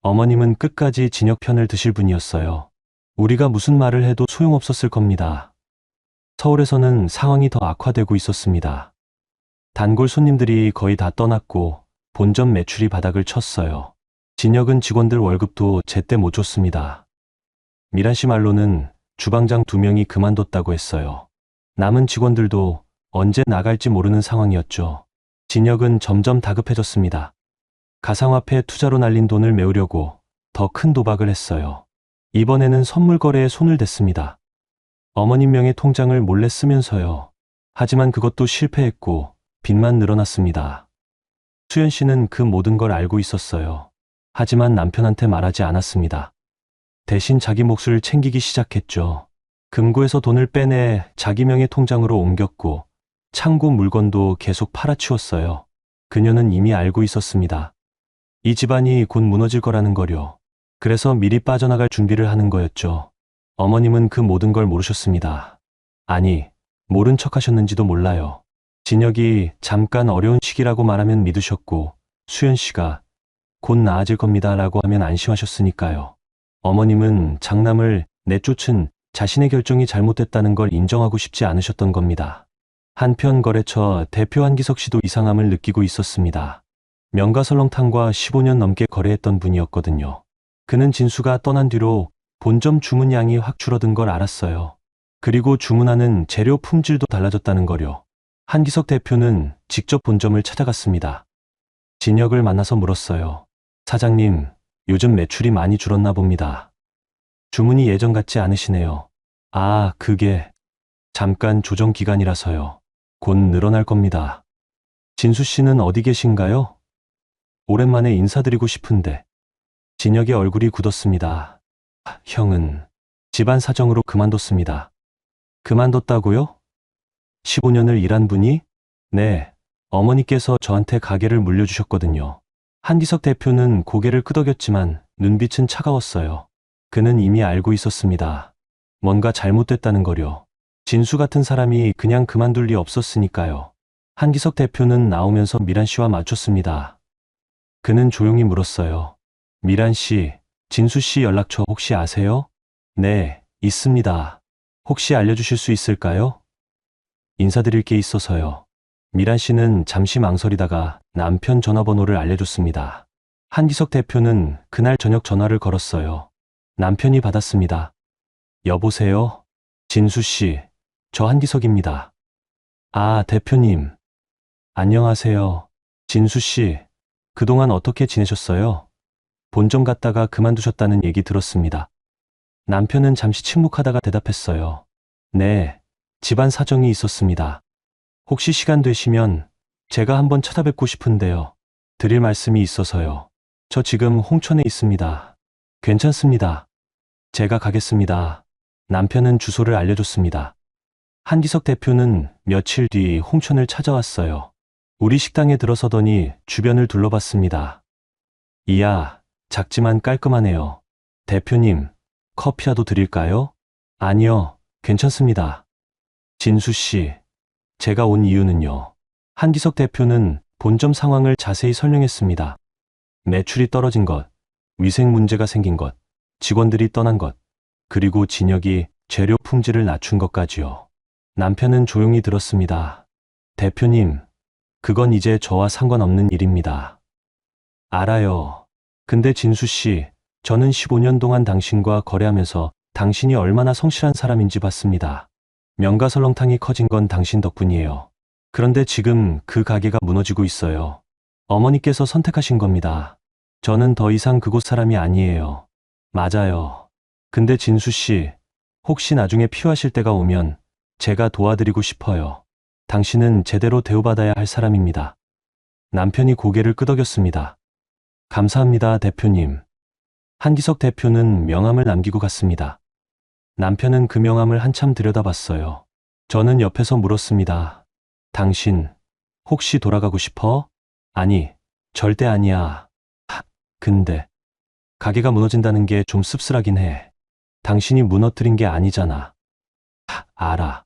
어머님은 끝까지 진혁 편을 드실 분이었어요. 우리가 무슨 말을 해도 소용없었을 겁니다. 서울에서는 상황이 더 악화되고 있었습니다. 단골 손님들이 거의 다 떠났고 본점 매출이 바닥을 쳤어요. 진혁은 직원들 월급도 제때 못 줬습니다. 미란 씨 말로는 주방장 2명이 그만뒀다고 했어요. 남은 직원들도 언제 나갈지 모르는 상황이었죠. 진혁은 점점 다급해졌습니다. 가상화폐 투자로 날린 돈을 메우려고 더 큰 도박을 했어요. 이번에는 선물 거래에 손을 댔습니다. 어머님 명의 통장을 몰래 쓰면서요. 하지만 그것도 실패했고 빚만 늘어났습니다. 수연 씨는 그 모든 걸 알고 있었어요. 하지만 남편한테 말하지 않았습니다. 대신 자기 몫을 챙기기 시작했죠. 금고에서 돈을 빼내 자기 명의 통장으로 옮겼고 창고 물건도 계속 팔아치웠어요. 그녀는 이미 알고 있었습니다. 이 집안이 곧 무너질 거라는 거요. 그래서 미리 빠져나갈 준비를 하는 거였죠. 어머님은 그 모든 걸 모르셨습니다. 아니, 모른 척 하셨는지도 몰라요. 진혁이 잠깐 어려운 시기라고 말하면 믿으셨고 수연 씨가 곧 나아질 겁니다 라고 하면 안심하셨으니까요. 어머님은 장남을 내쫓은 자신의 결정이 잘못됐다는 걸 인정하고 싶지 않으셨던 겁니다. 한편 거래처 대표 한기석 씨도 이상함을 느끼고 있었습니다. 명가설렁탕과 15년 넘게 거래했던 분이었거든요. 그는 진수가 떠난 뒤로 본점 주문량이 확 줄어든 걸 알았어요. 그리고 주문하는 재료 품질도 달라졌다는 거요. 한기석 대표는 직접 본점을 찾아갔습니다. 진혁을 만나서 물었어요. 사장님, 요즘 매출이 많이 줄었나 봅니다. 주문이 예전 같지 않으시네요. 아, 그게 잠깐 조정 기간이라서요. 곧 늘어날 겁니다. 진수 씨는 어디 계신가요? 오랜만에 인사드리고 싶은데. 진혁의 얼굴이 굳었습니다. 형은 집안 사정으로 그만뒀습니다. 그만뒀다고요? 15년을 일한 분이? 네, 어머니께서 저한테 가게를 물려주셨거든요. 한기석 대표는 고개를 끄덕였지만 눈빛은 차가웠어요. 그는 이미 알고 있었습니다. 뭔가 잘못됐다는 거요. 진수 같은 사람이 그냥 그만둘 리 없었으니까요. 한기석 대표는 나오면서 미란 씨와 맞췄습니다. 그는 조용히 물었어요. 미란 씨, 진수 씨 연락처 혹시 아세요? 네, 있습니다. 혹시 알려주실 수 있을까요? 인사드릴 게 있어서요. 미란 씨는 잠시 망설이다가 남편 전화번호를 알려줬습니다. 한기석 대표는 그날 저녁 전화를 걸었어요. 남편이 받았습니다. 여보세요? 진수 씨, 저 한기석입니다. 아, 대표님. 안녕하세요. 진수 씨, 그동안 어떻게 지내셨어요? 본점 갔다가 그만두셨다는 얘기 들었습니다. 남편은 잠시 침묵하다가 대답했어요. 네, 집안 사정이 있었습니다. 혹시 시간 되시면 제가 한번 찾아뵙고 싶은데요. 드릴 말씀이 있어서요. 저 지금 홍천에 있습니다. 괜찮습니다. 제가 가겠습니다. 남편은 주소를 알려줬습니다. 한기석 대표는 며칠 뒤 홍천을 찾아왔어요. 우리 식당에 들어서더니 주변을 둘러봤습니다. 이야, 작지만 깔끔하네요. 대표님, 커피라도 드릴까요? 아니요, 괜찮습니다. 진수 씨, 제가 온 이유는요. 한기석 대표는 본점 상황을 자세히 설명했습니다. 매출이 떨어진 것, 위생 문제가 생긴 것, 직원들이 떠난 것, 그리고 진혁이 재료 품질을 낮춘 것까지요. 남편은 조용히 들었습니다. 대표님, 그건 이제 저와 상관없는 일입니다. 알아요. 근데 진수 씨, 저는 15년 동안 당신과 거래하면서 당신이 얼마나 성실한 사람인지 봤습니다. 명가설렁탕이 커진 건 당신 덕분이에요. 그런데 지금 그 가게가 무너지고 있어요. 어머니께서 선택하신 겁니다. 저는 더 이상 그곳 사람이 아니에요. 맞아요. 근데 진수 씨, 혹시 나중에 필요하실 때가 오면 제가 도와드리고 싶어요. 당신은 제대로 대우받아야 할 사람입니다. 남편이 고개를 끄덕였습니다. 감사합니다, 대표님. 한기석 대표는 명함을 남기고 갔습니다. 남편은 그 명함을 한참 들여다봤어요. 저는 옆에서 물었습니다. 당신, 혹시 돌아가고 싶어? 아니, 절대 아니야. 근데, 가게가 무너진다는 게 좀 씁쓸하긴 해. 당신이 무너뜨린 게 아니잖아. 알아.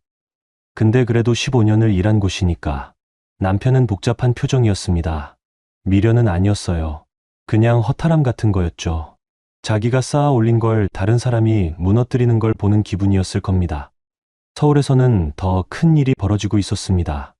근데 그래도 15년을 일한 곳이니까. 남편은 복잡한 표정이었습니다. 미련은 아니었어요. 그냥 허탈함 같은 거였죠. 자기가 쌓아 올린 걸 다른 사람이 무너뜨리는 걸 보는 기분이었을 겁니다. 서울에서는 더 큰 일이 벌어지고 있었습니다.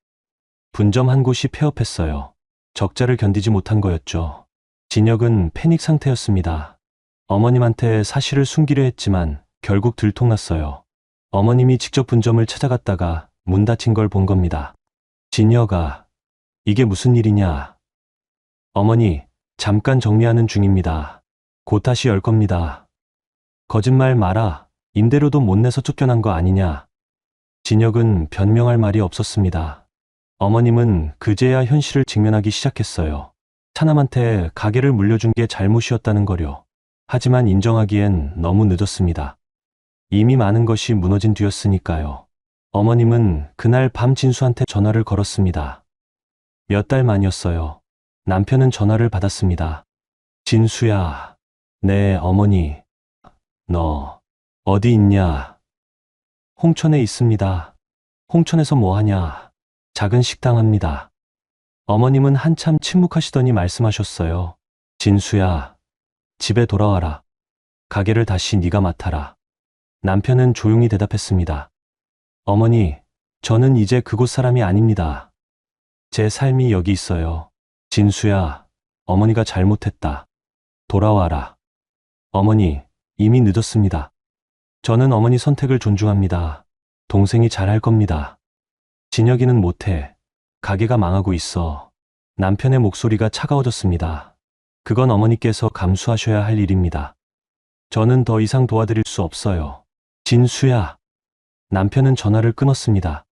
분점 한 곳이 폐업했어요. 적자를 견디지 못한 거였죠. 진혁은 패닉 상태였습니다. 어머님한테 사실을 숨기려 했지만 결국 들통났어요. 어머님이 직접 분점을 찾아갔다가 문 닫힌 걸 본 겁니다. 진여가, 이게 무슨 일이냐? 어머니, 잠깐 정리하는 중입니다. 곧 다시 열 겁니다. 거짓말 마라. 임대료도 못 내서 쫓겨난 거 아니냐? 진혁은 변명할 말이 없었습니다. 어머님은 그제야 현실을 직면하기 시작했어요. 차남한테 가게를 물려준 게 잘못이었다는 거려. 하지만 인정하기엔 너무 늦었습니다. 이미 많은 것이 무너진 뒤였으니까요. 어머님은 그날 밤 진수한테 전화를 걸었습니다. 몇 달 만이었어요. 남편은 전화를 받았습니다. 진수야. 네, 어머니. 너 어디 있냐? 홍천에 있습니다. 홍천에서 뭐 하냐? 작은 식당 합니다. 어머님은 한참 침묵하시더니 말씀하셨어요. 진수야, 집에 돌아와라. 가게를 다시 네가 맡아라. 남편은 조용히 대답했습니다. 어머니, 저는 이제 그곳 사람이 아닙니다. 제 삶이 여기 있어요. 진수야, 어머니가 잘못했다. 돌아와라. 어머니, 이미 늦었습니다. 저는 어머니 선택을 존중합니다. 동생이 잘할 겁니다. 진혁이는 못해. 가게가 망하고 있어. 남편의 목소리가 차가워졌습니다. 그건 어머니께서 감수하셔야 할 일입니다. 저는 더 이상 도와드릴 수 없어요. 진수야. 남편은 전화를 끊었습니다.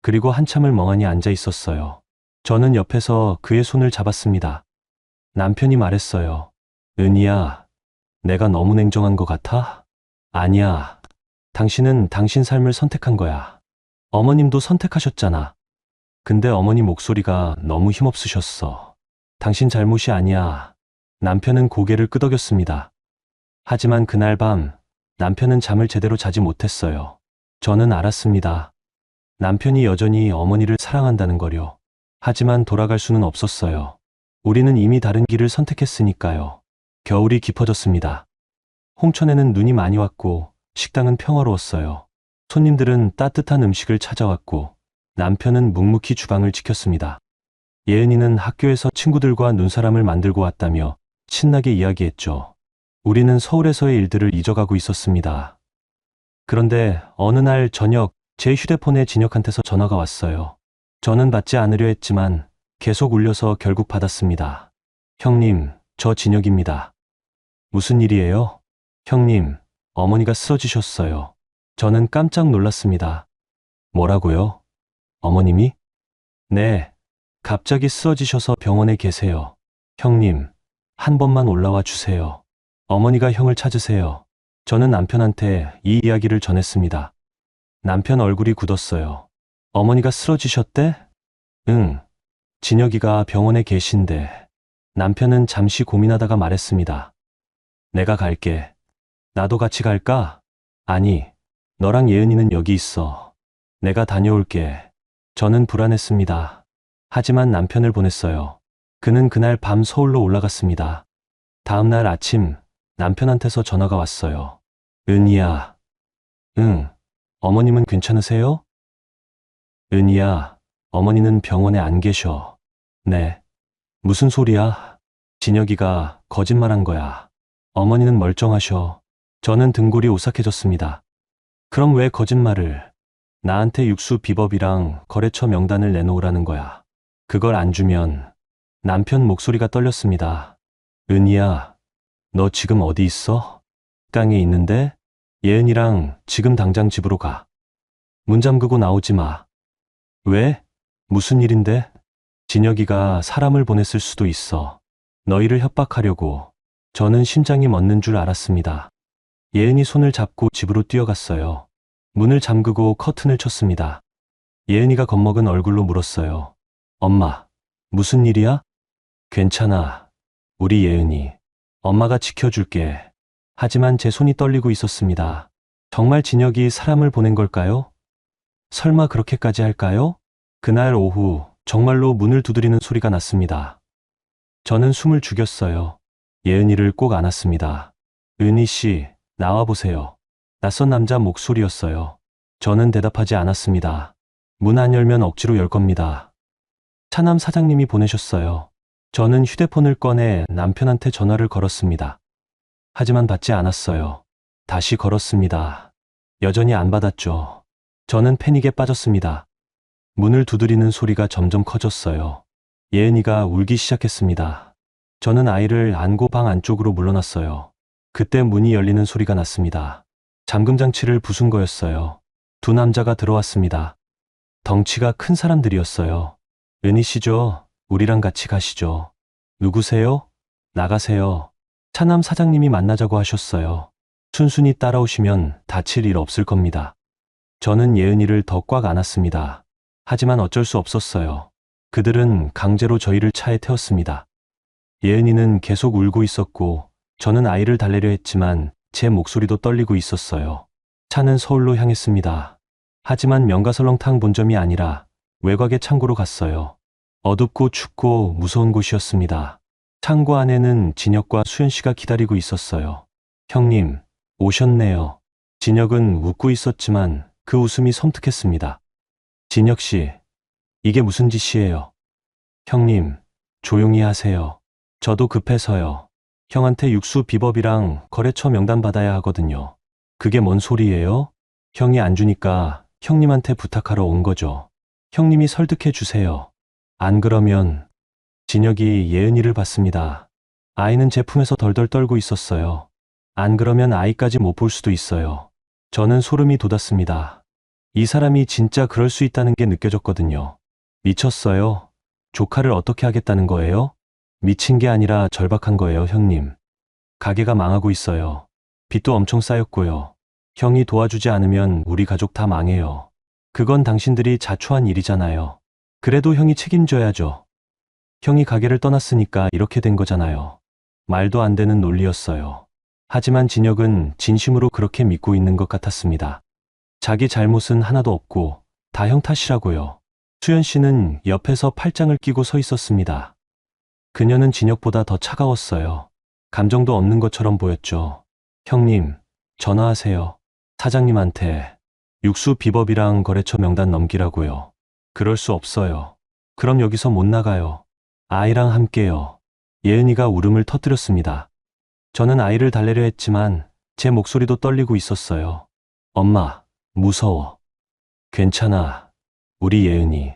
그리고 한참을 멍하니 앉아 있었어요. 저는 옆에서 그의 손을 잡았습니다. 남편이 말했어요. 은희야, 내가 너무 냉정한 것 같아? 아니야. 당신은 당신 삶을 선택한 거야. 어머님도 선택하셨잖아. 근데 어머니 목소리가 너무 힘없으셨어. 당신 잘못이 아니야. 남편은 고개를 끄덕였습니다. 하지만 그날 밤 남편은 잠을 제대로 자지 못했어요. 저는 알았습니다. 남편이 여전히 어머니를 사랑한다는 거요. 하지만 돌아갈 수는 없었어요. 우리는 이미 다른 길을 선택했으니까요. 겨울이 깊어졌습니다. 홍천에는 눈이 많이 왔고 식당은 평화로웠어요. 손님들은 따뜻한 음식을 찾아왔고 남편은 묵묵히 주방을 지켰습니다. 예은이는 학교에서 친구들과 눈사람을 만들고 왔다며 신나게 이야기했죠. 우리는 서울에서의 일들을 잊어가고 있었습니다. 그런데 어느 날 저녁 제 휴대폰에 진혁한테서 전화가 왔어요. 저는 받지 않으려 했지만 계속 울려서 결국 받았습니다. 형님, 저 진혁입니다. 무슨 일이에요? 형님, 어머니가 쓰러지셨어요. 저는 깜짝 놀랐습니다. 뭐라고요? 어머님이? 네, 갑자기 쓰러지셔서 병원에 계세요. 형님, 한 번만 올라와 주세요. 어머니가 형을 찾으세요. 저는 남편한테 이 이야기를 전했습니다. 남편 얼굴이 굳었어요. 어머니가 쓰러지셨대? 응, 진혁이가 병원에 계신데. 남편은 잠시 고민하다가 말했습니다. 내가 갈게. 나도 같이 갈까? 아니, 너랑 예은이는 여기 있어. 내가 다녀올게. 저는 불안했습니다. 하지만 남편을 보냈어요. 그는 그날 밤 서울로 올라갔습니다. 다음 날 아침 남편한테서 전화가 왔어요. 은희야. 응, 어머님은 괜찮으세요? 은희야, 어머니는 병원에 안 계셔. 네. 무슨 소리야? 진혁이가 거짓말한 거야. 어머니는 멀쩡하셔. 저는 등골이 오싹해졌습니다. 그럼 왜 거짓말을? 나한테 육수 비법이랑 거래처 명단을 내놓으라는 거야. 그걸 안 주면. 남편 목소리가 떨렸습니다. 은희야, 너 지금 어디 있어? 땅에 있는데? 예은이랑 지금 당장 집으로 가. 문 잠그고 나오지 마. 왜? 무슨 일인데? 진혁이가 사람을 보냈을 수도 있어. 너희를 협박하려고. 저는 심장이 멎는 줄 알았습니다. 예은이 손을 잡고 집으로 뛰어갔어요. 문을 잠그고 커튼을 쳤습니다. 예은이가 겁먹은 얼굴로 물었어요. 엄마, 무슨 일이야? 괜찮아. 우리 예은이. 엄마가 지켜줄게. 하지만 제 손이 떨리고 있었습니다. 정말 진혁이 사람을 보낸 걸까요? 설마 그렇게까지 할까요? 그날 오후 정말로 문을 두드리는 소리가 났습니다. 저는 숨을 죽였어요. 예은이를 꼭 안았습니다. 은희 씨, 나와보세요. 낯선 남자 목소리였어요. 저는 대답하지 않았습니다. 문 안 열면 억지로 열 겁니다. 차남 사장님이 보내셨어요. 저는 휴대폰을 꺼내 남편한테 전화를 걸었습니다. 하지만 받지 않았어요. 다시 걸었습니다. 여전히 안 받았죠. 저는 패닉에 빠졌습니다. 문을 두드리는 소리가 점점 커졌어요. 예은이가 울기 시작했습니다. 저는 아이를 안고 방 안쪽으로 물러났어요. 그때 문이 열리는 소리가 났습니다. 잠금 장치를 부순 거였어요. 두 남자가 들어왔습니다. 덩치가 큰 사람들이었어요. 은희 씨죠? 우리랑 같이 가시죠. 누구세요? 나가세요. 차남 사장님이 만나자고 하셨어요. 순순히 따라오시면 다칠 일 없을 겁니다. 저는 예은이를 더 꽉 안았습니다. 하지만 어쩔 수 없었어요. 그들은 강제로 저희를 차에 태웠습니다. 예은이는 계속 울고 있었고 저는 아이를 달래려 했지만 제 목소리도 떨리고 있었어요. 차는 서울로 향했습니다. 하지만 명가설렁탕 본점이 아니라 외곽의 창고로 갔어요. 어둡고 춥고 무서운 곳이었습니다. 창고 안에는 진혁과 수연 씨가 기다리고 있었어요. 형님, 오셨네요. 진혁은 웃고 있었지만 그 웃음이 섬뜩했습니다. 진혁 씨, 이게 무슨 짓이에요? 형님, 조용히 하세요. 저도 급해서요. 형한테 육수 비법이랑 거래처 명단 받아야 하거든요. 그게 뭔 소리예요? 형이 안 주니까 형님한테 부탁하러 온 거죠. 형님이 설득해 주세요. 안 그러면 진혁이 예은이를 봤습니다. 아이는 제 품에서 덜덜 떨고 있었어요. 안 그러면 아이까지 못 볼 수도 있어요. 저는 소름이 돋았습니다. 이 사람이 진짜 그럴 수 있다는 게 느껴졌거든요. 미쳤어요. 조카를 어떻게 하겠다는 거예요? 미친 게 아니라 절박한 거예요, 형님. 가게가 망하고 있어요. 빚도 엄청 쌓였고요. 형이 도와주지 않으면 우리 가족 다 망해요. 그건 당신들이 자초한 일이잖아요. 그래도 형이 책임져야죠. 형이 가게를 떠났으니까 이렇게 된 거잖아요. 말도 안 되는 논리였어요. 하지만 진혁은 진심으로 그렇게 믿고 있는 것 같았습니다. 자기 잘못은 하나도 없고 다 형 탓이라고요. 수연 씨는 옆에서 팔짱을 끼고 서 있었습니다. 그녀는 진혁보다 더 차가웠어요. 감정도 없는 것처럼 보였죠. 형님, 전화하세요. 사장님한테 육수 비법이랑 거래처 명단 넘기라고요. 그럴 수 없어요. 그럼 여기서 못 나가요. 아이랑 함께요. 예은이가 울음을 터뜨렸습니다. 저는 아이를 달래려 했지만 제 목소리도 떨리고 있었어요. 엄마, 무서워. 괜찮아. 우리 예은이.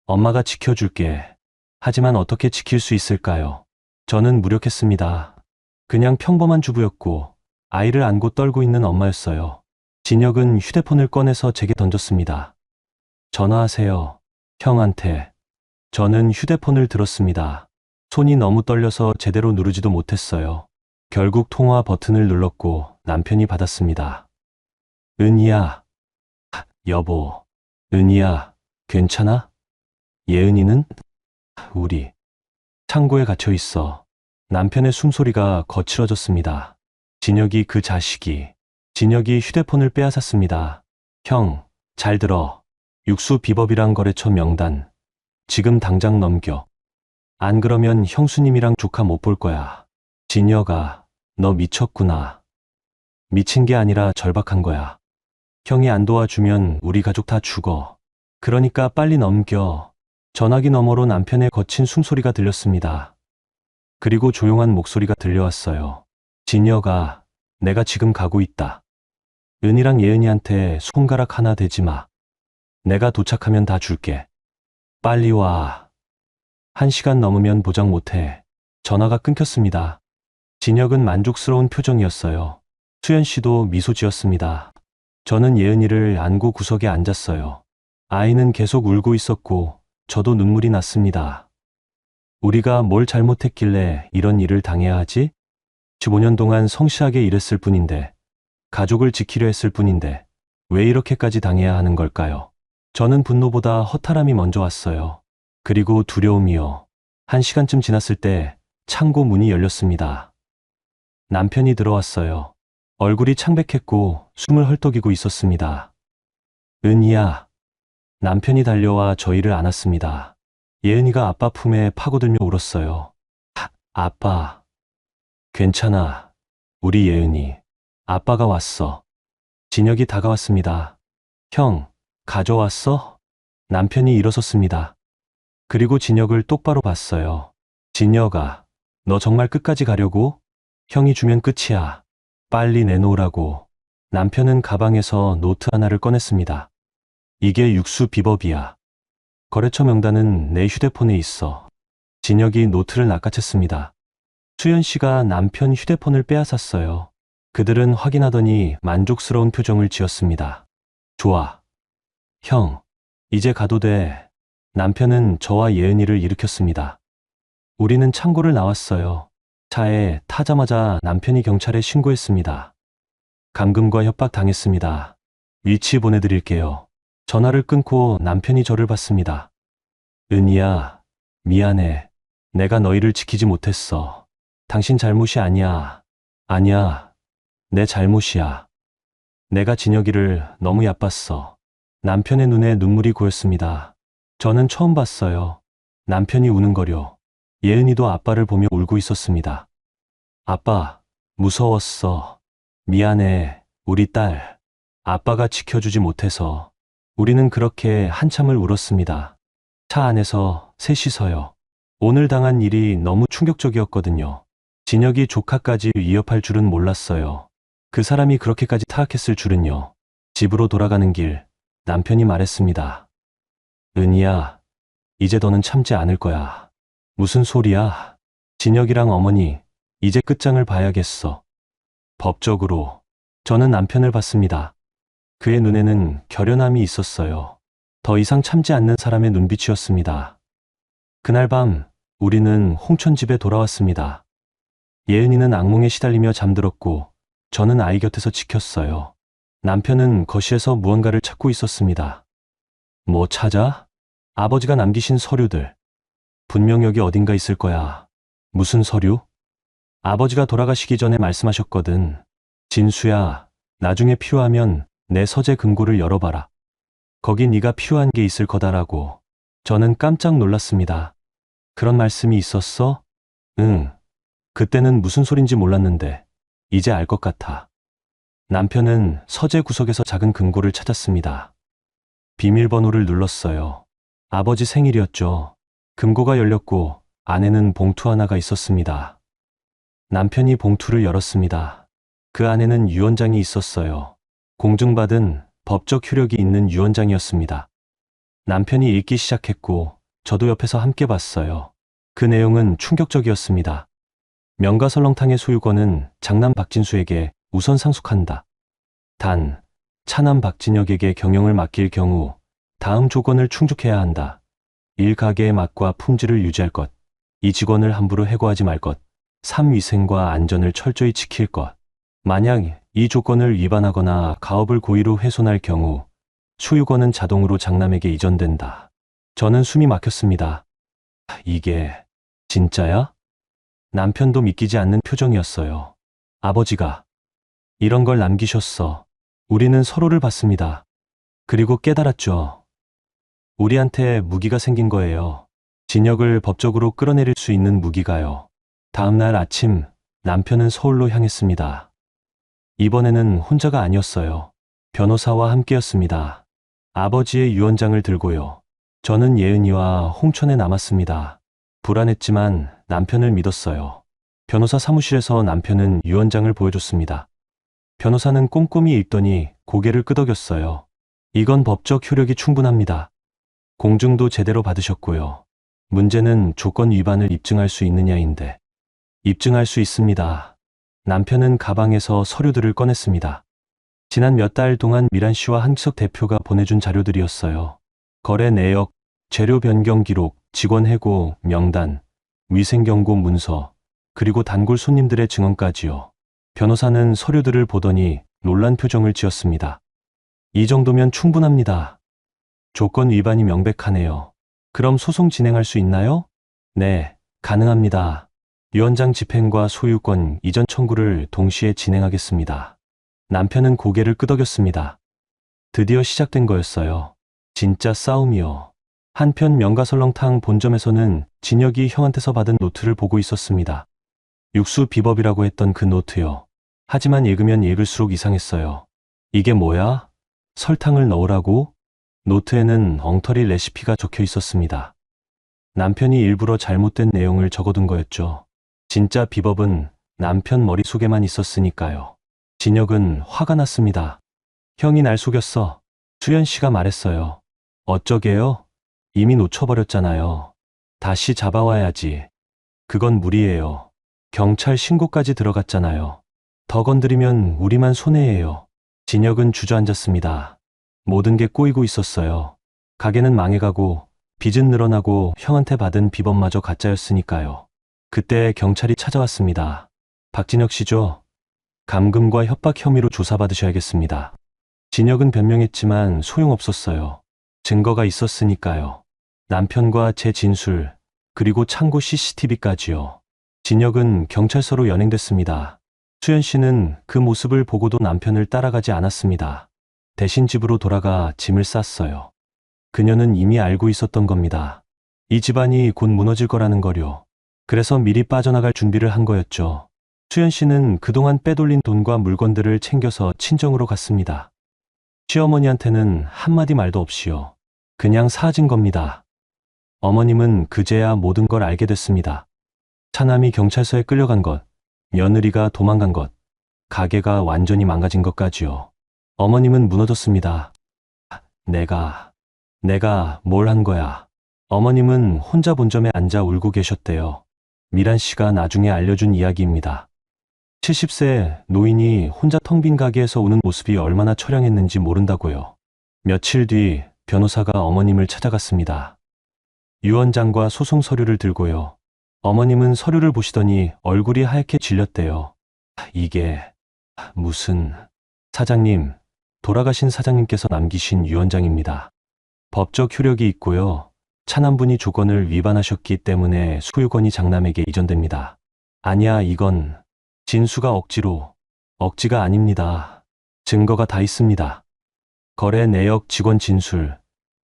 엄마가 지켜줄게. 하지만 어떻게 지킬 수 있을까요? 저는 무력했습니다. 그냥 평범한 주부였고 아이를 안고 떨고 있는 엄마였어요. 진혁은 휴대폰을 꺼내서 제게 던졌습니다. 전화하세요. 형한테. 저는 휴대폰을 들었습니다. 손이 너무 떨려서 제대로 누르지도 못했어요. 결국 통화 버튼을 눌렀고 남편이 받았습니다. 은희야. 여보. 은희야, 괜찮아? 예은이는? 우리 창고에 갇혀 있어. 남편의 숨소리가 거칠어졌습니다. 진혁이 그 자식이. 진혁이 휴대폰을 빼앗았습니다. 형, 잘 들어. 육수 비법이랑 거래처 명단. 지금 당장 넘겨. 안 그러면 형수님이랑 조카 못 볼 거야. 진혁아, 너 미쳤구나. 미친 게 아니라 절박한 거야. 형이 안 도와주면 우리 가족 다 죽어. 그러니까 빨리 넘겨. 전화기 너머로 남편의 거친 숨소리가 들렸습니다. 그리고 조용한 목소리가 들려왔어요. 진혁아, 내가 지금 가고 있다. 은희랑 예은이한테 손가락 하나 대지 마. 내가 도착하면 다 줄게. 빨리 와. 1시간 넘으면 보장 못해. 전화가 끊겼습니다. 진혁은 만족스러운 표정이었어요. 수연 씨도 미소 지었습니다. 저는 예은이를 안고 구석에 앉았어요. 아이는 계속 울고 있었고 저도 눈물이 났습니다. 우리가 뭘 잘못했길래 이런 일을 당해야 하지? 15년 동안 성실하게 일했을 뿐인데, 가족을 지키려 했을 뿐인데 왜 이렇게까지 당해야 하는 걸까요? 저는 분노보다 허탈함이 먼저 왔어요. 그리고 두려움이요. 1시간쯤 지났을 때 창고 문이 열렸습니다. 남편이 들어왔어요. 얼굴이 창백했고 숨을 헐떡이고 있었습니다. 은희야. 남편이 달려와 저희를 안았습니다. 예은이가 아빠 품에 파고들며 울었어요. 아빠. 괜찮아. 우리 예은이. 아빠가 왔어. 진혁이 다가왔습니다. 형, 가져왔어? 남편이 일어섰습니다. 그리고 진혁을 똑바로 봤어요. 진혁아, 너 정말 끝까지 가려고? 형이 주면 끝이야. 빨리 내놓으라고. 남편은 가방에서 노트 하나를 꺼냈습니다. 이게 육수 비법이야. 거래처 명단은 내 휴대폰에 있어. 진혁이 노트를 낚아챘습니다. 수연 씨가 남편 휴대폰을 빼앗았어요. 그들은 확인하더니 만족스러운 표정을 지었습니다. 좋아. 형, 이제 가도 돼. 남편은 저와 예은이를 일으켰습니다. 우리는 창고를 나왔어요. 차에 타자마자 남편이 경찰에 신고했습니다. 감금과 협박 당했습니다. 위치 보내드릴게요. 전화를 끊고 남편이 저를 봤습니다. 은희야, 미안해. 내가 너희를 지키지 못했어. 당신 잘못이 아니야. 아니야, 내 잘못이야. 내가 진혁이를 너무 얕봤어. 남편의 눈에 눈물이 고였습니다. 저는 처음 봤어요. 남편이 우는거려. 예은이도 아빠를 보며 울고 있었습니다. 아빠, 무서웠어. 미안해, 우리 딸. 아빠가 지켜주지 못해서. 우리는 그렇게 한참을 울었습니다. 차 안에서 셋이서요. 오늘 당한 일이 너무 충격적이었거든요. 진혁이 조카까지 위협할 줄은 몰랐어요. 그 사람이 그렇게까지 타락했을 줄은요. 집으로 돌아가는 길, 남편이 말했습니다. 은희야, 이제 더는 참지 않을 거야. 무슨 소리야? 진혁이랑 어머니, 이제 끝장을 봐야겠어. 법적으로. 저는 남편을 봤습니다. 그의 눈에는 결연함이 있었어요. 더 이상 참지 않는 사람의 눈빛이었습니다. 그날 밤, 우리는 홍천집에 돌아왔습니다. 예은이는 악몽에 시달리며 잠들었고, 저는 아이 곁에서 지켰어요. 남편은 거실에서 무언가를 찾고 있었습니다. 뭐 찾아? 아버지가 남기신 서류들. 분명 여기 어딘가 있을 거야. 무슨 서류? 아버지가 돌아가시기 전에 말씀하셨거든. 진수야, 나중에 필요하면 내 서재 금고를 열어봐라. 거기 네가 필요한 게 있을 거다라고. 저는 깜짝 놀랐습니다. 그런 말씀이 있었어? 응. 그때는 무슨 소린지 몰랐는데 이제 알 것 같아. 남편은 서재 구석에서 작은 금고를 찾았습니다. 비밀번호를 눌렀어요. 아버지 생일이었죠. 금고가 열렸고 안에는 봉투 하나가 있었습니다. 남편이 봉투를 열었습니다. 그 안에는 유언장이 있었어요. 공증받은 법적 효력이 있는 유언장이었습니다. 남편이 읽기 시작했고 저도 옆에서 함께 봤어요. 그 내용은 충격적이었습니다. 명가설렁탕의 소유권은 장남 박진수에게 우선 상속한다. 단, 차남 박진혁에게 경영을 맡길 경우 다음 조건을 충족해야 한다. 1. 가게의 맛과 품질을 유지할 것. 2. 직원을 함부로 해고하지 말 것. 3. 위생과 안전을 철저히 지킬 것. 만약 이 조건을 위반하거나 가업을 고의로 훼손할 경우 소유권은 자동으로 장남에게 이전된다. 저는 숨이 막혔습니다. 이게 진짜야? 남편도 믿기지 않는 표정이었어요. 아버지가 이런 걸 남기셨어. 우리는 서로를 봤습니다. 그리고 깨달았죠. 우리한테 무기가 생긴 거예요. 진혁을 법적으로 끌어내릴 수 있는 무기가요. 다음 날 아침 남편은 서울로 향했습니다. 이번에는 혼자가 아니었어요. 변호사와 함께였습니다. 아버지의 유언장을 들고요. 저는 예은이와 홍천에 남았습니다. 불안했지만 남편을 믿었어요. 변호사 사무실에서 남편은 유언장을 보여줬습니다. 변호사는 꼼꼼히 읽더니 고개를 끄덕였어요. 이건 법적 효력이 충분합니다. 공증도 제대로 받으셨고요. 문제는 조건 위반을 입증할 수 있느냐인데. 입증할 수 있습니다. 남편은 가방에서 서류들을 꺼냈습니다. 지난 몇 달 동안 미란 씨와 한기석 대표가 보내준 자료들이었어요. 거래 내역, 재료 변경 기록, 직원 해고 명단, 위생경고 문서, 그리고 단골 손님들의 증언까지요. 변호사는 서류들을 보더니 놀란 표정을 지었습니다. 이 정도면 충분합니다. 조건 위반이 명백하네요. 그럼 소송 진행할 수 있나요? 네, 가능합니다. 유언장 집행과 소유권 이전 청구를 동시에 진행하겠습니다. 남편은 고개를 끄덕였습니다. 드디어 시작된 거였어요. 진짜 싸움이요. 한편 명가설렁탕 본점에서는 진혁이 형한테서 받은 노트를 보고 있었습니다. 육수 비법이라고 했던 그 노트요. 하지만 읽으면 읽을수록 이상했어요. 이게 뭐야? 설탕을 넣으라고? 노트에는 엉터리 레시피가 적혀 있었습니다. 남편이 일부러 잘못된 내용을 적어둔 거였죠. 진짜 비법은 남편 머릿속에만 있었으니까요. 진혁은 화가 났습니다. 형이 날 속였어. 수연 씨가 말했어요. 어쩌게요? 이미 놓쳐버렸잖아요. 다시 잡아와야지. 그건 무리예요. 경찰 신고까지 들어갔잖아요. 더 건드리면 우리만 손해예요. 진혁은 주저앉았습니다. 모든 게 꼬이고 있었어요. 가게는 망해가고 빚은 늘어나고 형한테 받은 비번마저 가짜였으니까요. 그때 경찰이 찾아왔습니다. 박진혁 씨죠? 감금과 협박 혐의로 조사받으셔야겠습니다. 진혁은 변명했지만 소용없었어요. 증거가 있었으니까요. 남편과 제 진술, 그리고 창고 CCTV까지요. 진혁은 경찰서로 연행됐습니다. 수연 씨는 그 모습을 보고도 남편을 따라가지 않았습니다. 대신 집으로 돌아가 짐을 쌌어요. 그녀는 이미 알고 있었던 겁니다. 이 집안이 곧 무너질 거라는 거요. 그래서 미리 빠져나갈 준비를 한 거였죠. 수연 씨는 그동안 빼돌린 돈과 물건들을 챙겨서 친정으로 갔습니다. 시어머니한테는 한마디 말도 없이요. 그냥 사진 겁니다. 어머님은 그제야 모든 걸 알게 됐습니다. 차남이 경찰서에 끌려간 것, 며느리가 도망간 것, 가게가 완전히 망가진 것까지요. 어머님은 무너졌습니다. 내가 뭘 한 거야. 어머님은 혼자 본점에 앉아 울고 계셨대요. 미란 씨가 나중에 알려준 이야기입니다. 70세 노인이 혼자 텅 빈 가게에서 우는 모습이 얼마나 처량했는지 모른다고요. 며칠 뒤 변호사가 어머님을 찾아갔습니다. 유언장과 소송 서류를 들고요. 어머님은 서류를 보시더니 얼굴이 하얗게 질렸대요. 이게 무슨... 사장님, 돌아가신 사장님께서 남기신 유언장입니다. 법적 효력이 있고요. 차남분이 조건을 위반하셨기 때문에 소유권이 장남에게 이전됩니다. 아니야, 이건 진수가 억지가 아닙니다. 증거가 다 있습니다. 거래 내역 직원 진술,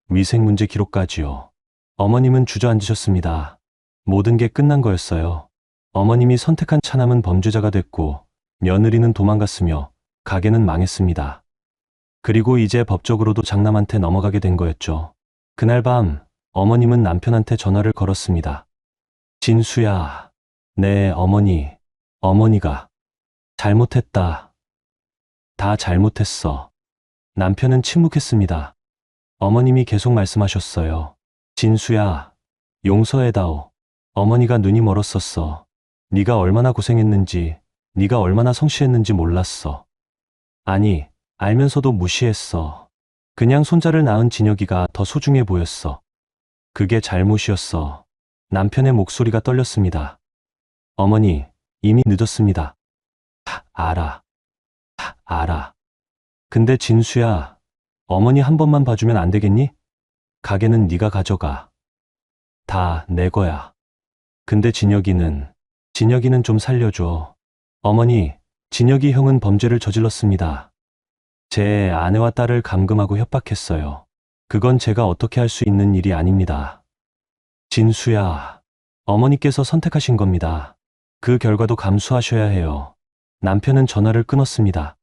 위생 문제 기록까지요. 어머님은 주저앉으셨습니다. 모든 게 끝난 거였어요. 어머님이 선택한 차남은 범죄자가 됐고 며느리는 도망갔으며 가게는 망했습니다. 그리고 이제 법적으로도 장남한테 넘어가게 된 거였죠. 그날 밤 어머님은 남편한테 전화를 걸었습니다. 진수야, 내 어머니가 잘못했다. 다 잘못했어. 남편은 침묵했습니다. 어머님이 계속 말씀하셨어요. 진수야, 용서해다오. 어머니가 눈이 멀었었어. 네가 얼마나 고생했는지, 네가 얼마나 성실했는지 몰랐어. 아니, 알면서도 무시했어. 그냥 손자를 낳은 진혁이가 더 소중해 보였어. 그게 잘못이었어. 남편의 목소리가 떨렸습니다. 어머니, 이미 늦었습니다. 알아. 근데 진수야, 어머니 한 번만 봐주면 안 되겠니? 가게는 네가 가져가. 다 내 거야. 근데 진혁이는 좀 살려줘. 어머니, 진혁이 형은 범죄를 저질렀습니다. 제 아내와 딸을 감금하고 협박했어요. 그건 제가 어떻게 할 수 있는 일이 아닙니다. 진수야, 어머니께서 선택하신 겁니다. 그 결과도 감수하셔야 해요. 남편은 전화를 끊었습니다.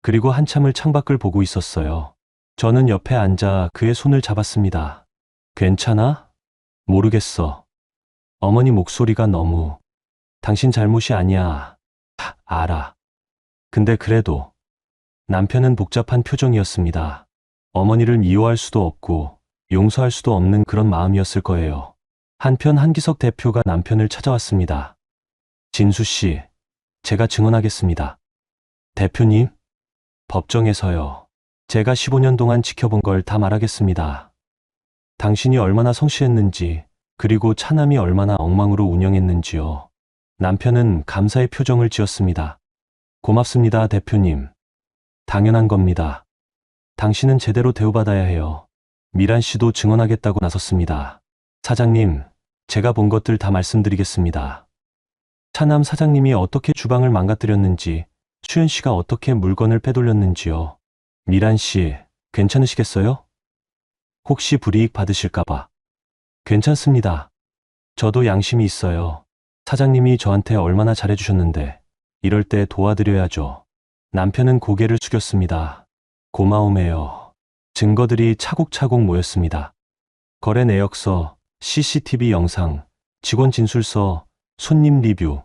그리고 한참을 창밖을 보고 있었어요. 저는 옆에 앉아 그의 손을 잡았습니다. 괜찮아? 모르겠어. 어머니 목소리가 너무... 당신 잘못이 아니야. 알아. 근데 그래도... 남편은 복잡한 표정이었습니다. 어머니를 미워할 수도 없고 용서할 수도 없는 그런 마음이었을 거예요. 한편 한기석 대표가 남편을 찾아왔습니다. 진수 씨, 제가 증언하겠습니다. 대표님? 법정에서요. 제가 15년 동안 지켜본 걸 다 말하겠습니다. 당신이 얼마나 성실했는지, 그리고 차남이 얼마나 엉망으로 운영했는지요. 남편은 감사의 표정을 지었습니다. 고맙습니다, 대표님. 당연한 겁니다. 당신은 제대로 대우받아야 해요. 미란 씨도 증언하겠다고 나섰습니다. 사장님, 제가 본 것들 다 말씀드리겠습니다. 차남 사장님이 어떻게 주방을 망가뜨렸는지, 수연 씨가 어떻게 물건을 빼돌렸는지요. 미란 씨, 괜찮으시겠어요? 혹시 불이익 받으실까봐. 괜찮습니다. 저도 양심이 있어요. 사장님이 저한테 얼마나 잘해주셨는데, 이럴 때 도와드려야죠. 남편은 고개를 숙였습니다. 고마움에요. 증거들이 차곡차곡 모였습니다. 거래 내역서, CCTV 영상, 직원 진술서, 손님 리뷰,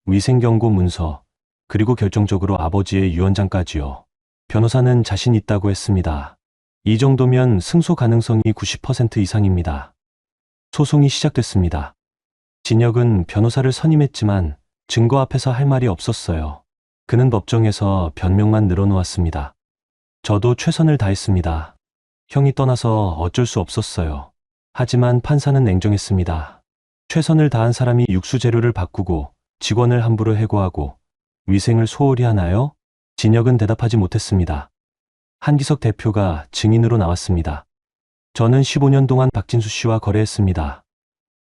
위생경고 문서, 그리고 결정적으로 아버지의 유언장까지요. 변호사는 자신 있다고 했습니다. 이 정도면 승소 가능성이 90% 이상입니다. 소송이 시작됐습니다. 진혁은 변호사를 선임했지만 증거 앞에서 할 말이 없었어요. 그는 법정에서 변명만 늘어놓았습니다. 저도 최선을 다했습니다. 형이 떠나서 어쩔 수 없었어요. 하지만 판사는 냉정했습니다. 최선을 다한 사람이 육수 재료를 바꾸고 직원을 함부로 해고하고 위생을 소홀히 하나요? 진혁은 대답하지 못했습니다. 한기석 대표가 증인으로 나왔습니다. 저는 15년 동안 박진수 씨와 거래했습니다.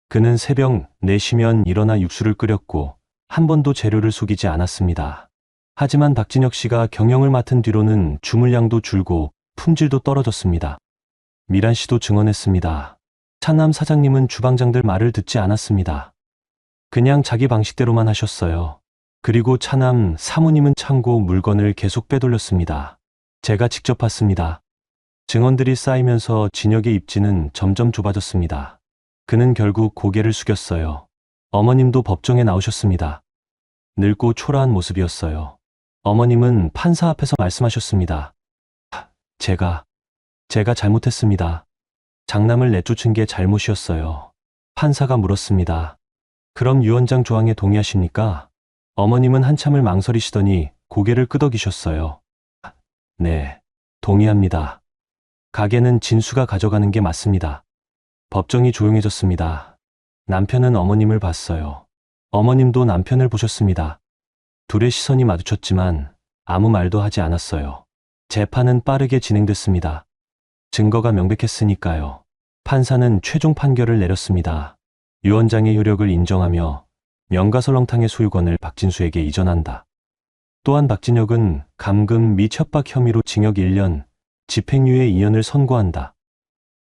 그는 새벽 4시면 일어나 육수를 끓였고 한 번도 재료를 속이지 않았습니다. 하지만 박진혁 씨가 경영을 맡은 뒤로는 주물량도 줄고 품질도 떨어졌습니다. 미란 씨도 증언했습니다. 차남 사장님은 주방장들 말을 듣지 않았습니다. 그냥 자기 방식대로만 하셨어요. 그리고 차남 사모님은 창고 물건을 계속 빼돌렸습니다. 제가 직접 봤습니다. 증언들이 쌓이면서 진혁의 입지는 점점 좁아졌습니다. 그는 결국 고개를 숙였어요. 어머님도 법정에 나오셨습니다. 늙고 초라한 모습이었어요. 어머님은 판사 앞에서 말씀하셨습니다. 제가 잘못했습니다. 장남을 내쫓은 게 잘못이었어요. 판사가 물었습니다. 그럼 유언장 조항에 동의하십니까? 어머님은 한참을 망설이시더니 고개를 끄덕이셨어요. 네, 동의합니다. 가게는 진수가 가져가는 게 맞습니다. 법정이 조용해졌습니다. 남편은 어머님을 봤어요. 어머님도 남편을 보셨습니다. 둘의 시선이 마주쳤지만 아무 말도 하지 않았어요. 재판은 빠르게 진행됐습니다. 증거가 명백했으니까요. 판사는 최종 판결을 내렸습니다. 유언장의 효력을 인정하며 명가설렁탕의 소유권을 박진수에게 이전한다. 또한 박진혁은 감금 및 협박 혐의로 징역 1년, 집행유예 2년을 선고한다.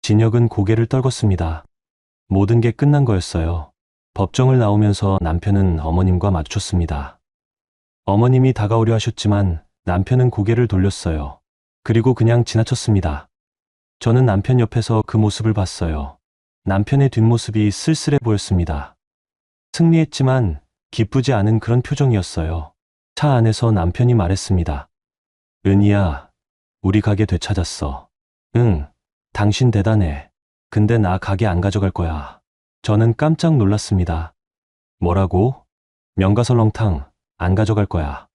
진혁은 고개를 떨궜습니다. 모든 게 끝난 거였어요. 법정을 나오면서 남편은 어머님과 마주쳤습니다. 어머님이 다가오려 하셨지만 남편은 고개를 돌렸어요. 그리고 그냥 지나쳤습니다. 저는 남편 옆에서 그 모습을 봤어요. 남편의 뒷모습이 쓸쓸해 보였습니다. 승리했지만 기쁘지 않은 그런 표정이었어요. 차 안에서 남편이 말했습니다. 은희야, 우리 가게 되찾았어. 응, 당신 대단해. 근데 나 가게 안 가져갈 거야. 저는 깜짝 놀랐습니다. 뭐라고? 명가설렁탕 안 가져갈 거야.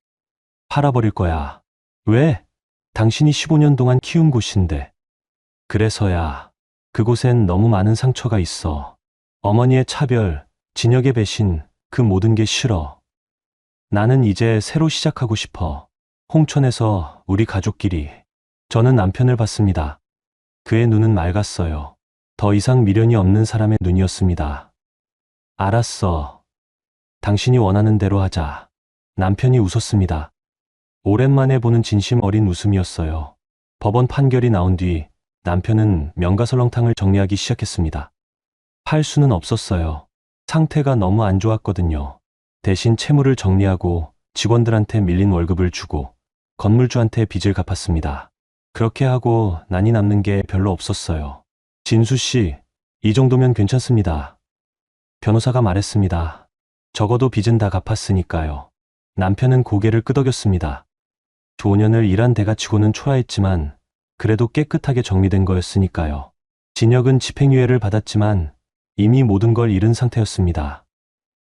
팔아버릴 거야. 왜? 당신이 15년 동안 키운 곳인데. 그래서야. 그곳엔 너무 많은 상처가 있어. 어머니의 차별, 진혁의 배신, 그 모든 게 싫어. 나는 이제 새로 시작하고 싶어. 홍천에서 우리 가족끼리. 저는 남편을 봤습니다. 그의 눈은 맑았어요. 더 이상 미련이 없는 사람의 눈이었습니다. 알았어. 당신이 원하는 대로 하자. 남편이 웃었습니다. 오랜만에 보는 진심 어린 웃음이었어요. 법원 판결이 나온 뒤 남편은 명가설렁탕을 정리하기 시작했습니다. 팔 수는 없었어요. 상태가 너무 안 좋았거든요. 대신 채무를 정리하고 직원들한테 밀린 월급을 주고 건물주한테 빚을 갚았습니다. 그렇게 하고 난이 남는 게 별로 없었어요. 진수 씨, 이 정도면 괜찮습니다. 변호사가 말했습니다. 적어도 빚은 다 갚았으니까요. 남편은 고개를 끄덕였습니다. 5년을 일한 대가치고는 초라했지만 그래도 깨끗하게 정리된 거였으니까요. 진혁은 집행유예를 받았지만 이미 모든 걸 잃은 상태였습니다.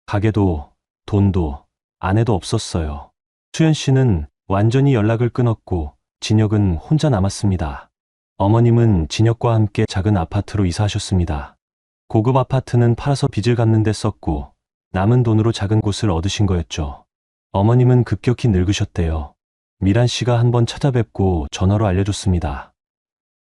가게도 돈도 아내도 없었어요. 수연 씨는 완전히 연락을 끊었고 진혁은 혼자 남았습니다. 어머님은 진혁과 함께 작은 아파트로 이사하셨습니다. 고급 아파트는 팔아서 빚을 갚는 데 썼고 남은 돈으로 작은 곳을 얻으신 거였죠. 어머님은 급격히 늙으셨대요. 미란 씨가 한번 찾아뵙고 전화로 알려줬습니다.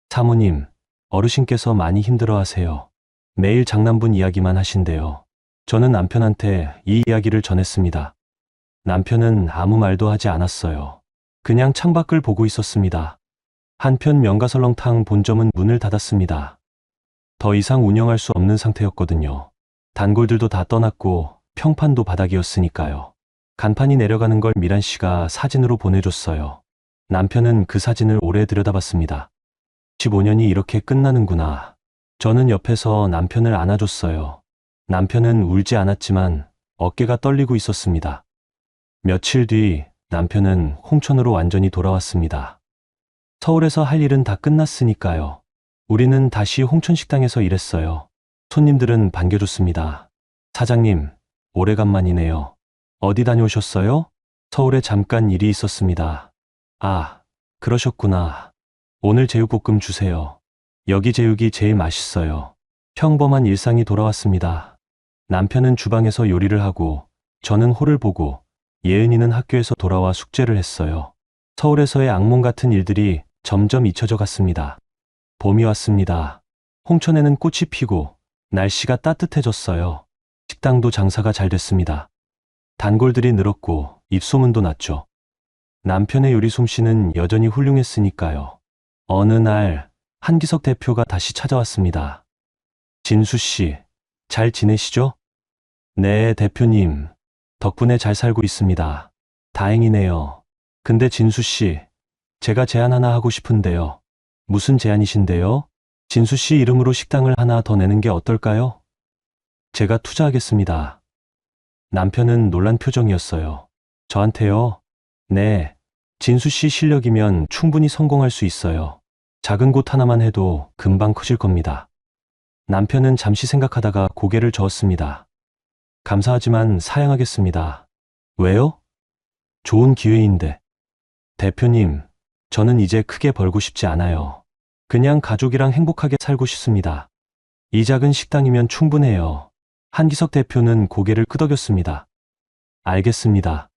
사모님, 어르신께서 많이 힘들어하세요. 매일 장남분 이야기만 하신대요. 저는 남편한테 이 이야기를 전했습니다. 남편은 아무 말도 하지 않았어요. 그냥 창밖을 보고 있었습니다. 한편 명가설렁탕 본점은 문을 닫았습니다. 더 이상 운영할 수 없는 상태였거든요. 단골들도 다 떠났고 평판도 바닥이었으니까요. 간판이 내려가는 걸 미란 씨가 사진으로 보내줬어요. 남편은 그 사진을 오래 들여다봤습니다. 15년이 이렇게 끝나는구나. 저는 옆에서 남편을 안아줬어요. 남편은 울지 않았지만 어깨가 떨리고 있었습니다. 며칠 뒤 남편은 홍천으로 완전히 돌아왔습니다. 서울에서 할 일은 다 끝났으니까요. 우리는 다시 홍천 식당에서 일했어요. 손님들은 반겨줬습니다. 사장님, 오래간만이네요. 어디 다녀오셨어요? 서울에 잠깐 일이 있었습니다. 아, 그러셨구나. 오늘 제육볶음 주세요. 여기 제육이 제일 맛있어요. 평범한 일상이 돌아왔습니다. 남편은 주방에서 요리를 하고, 저는 홀을 보고, 예은이는 학교에서 돌아와 숙제를 했어요. 서울에서의 악몽 같은 일들이 점점 잊혀져 갔습니다. 봄이 왔습니다. 홍천에는 꽃이 피고, 날씨가 따뜻해졌어요. 식당도 장사가 잘 됐습니다. 단골들이 늘었고, 입소문도 났죠. 남편의 요리 솜씨는 여전히 훌륭했으니까요. 어느 날, 한기석 대표가 다시 찾아왔습니다. 진수 씨, 잘 지내시죠? 네, 대표님. 덕분에 잘 살고 있습니다. 다행이네요. 근데 진수 씨, 제가 제안 하나 하고 싶은데요. 무슨 제안이신데요? 진수 씨 이름으로 식당을 하나 더 내는 게 어떨까요? 제가 투자하겠습니다. 남편은 놀란 표정이었어요. 저한테요? 네, 진수 씨 실력이면 충분히 성공할 수 있어요. 작은 곳 하나만 해도 금방 커질 겁니다. 남편은 잠시 생각하다가 고개를 저었습니다. 감사하지만 사양하겠습니다. 왜요? 좋은 기회인데. 대표님, 저는 이제 크게 벌고 싶지 않아요. 그냥 가족이랑 행복하게 살고 싶습니다. 이 작은 식당이면 충분해요. 한기석 대표는 고개를 끄덕였습니다. 알겠습니다.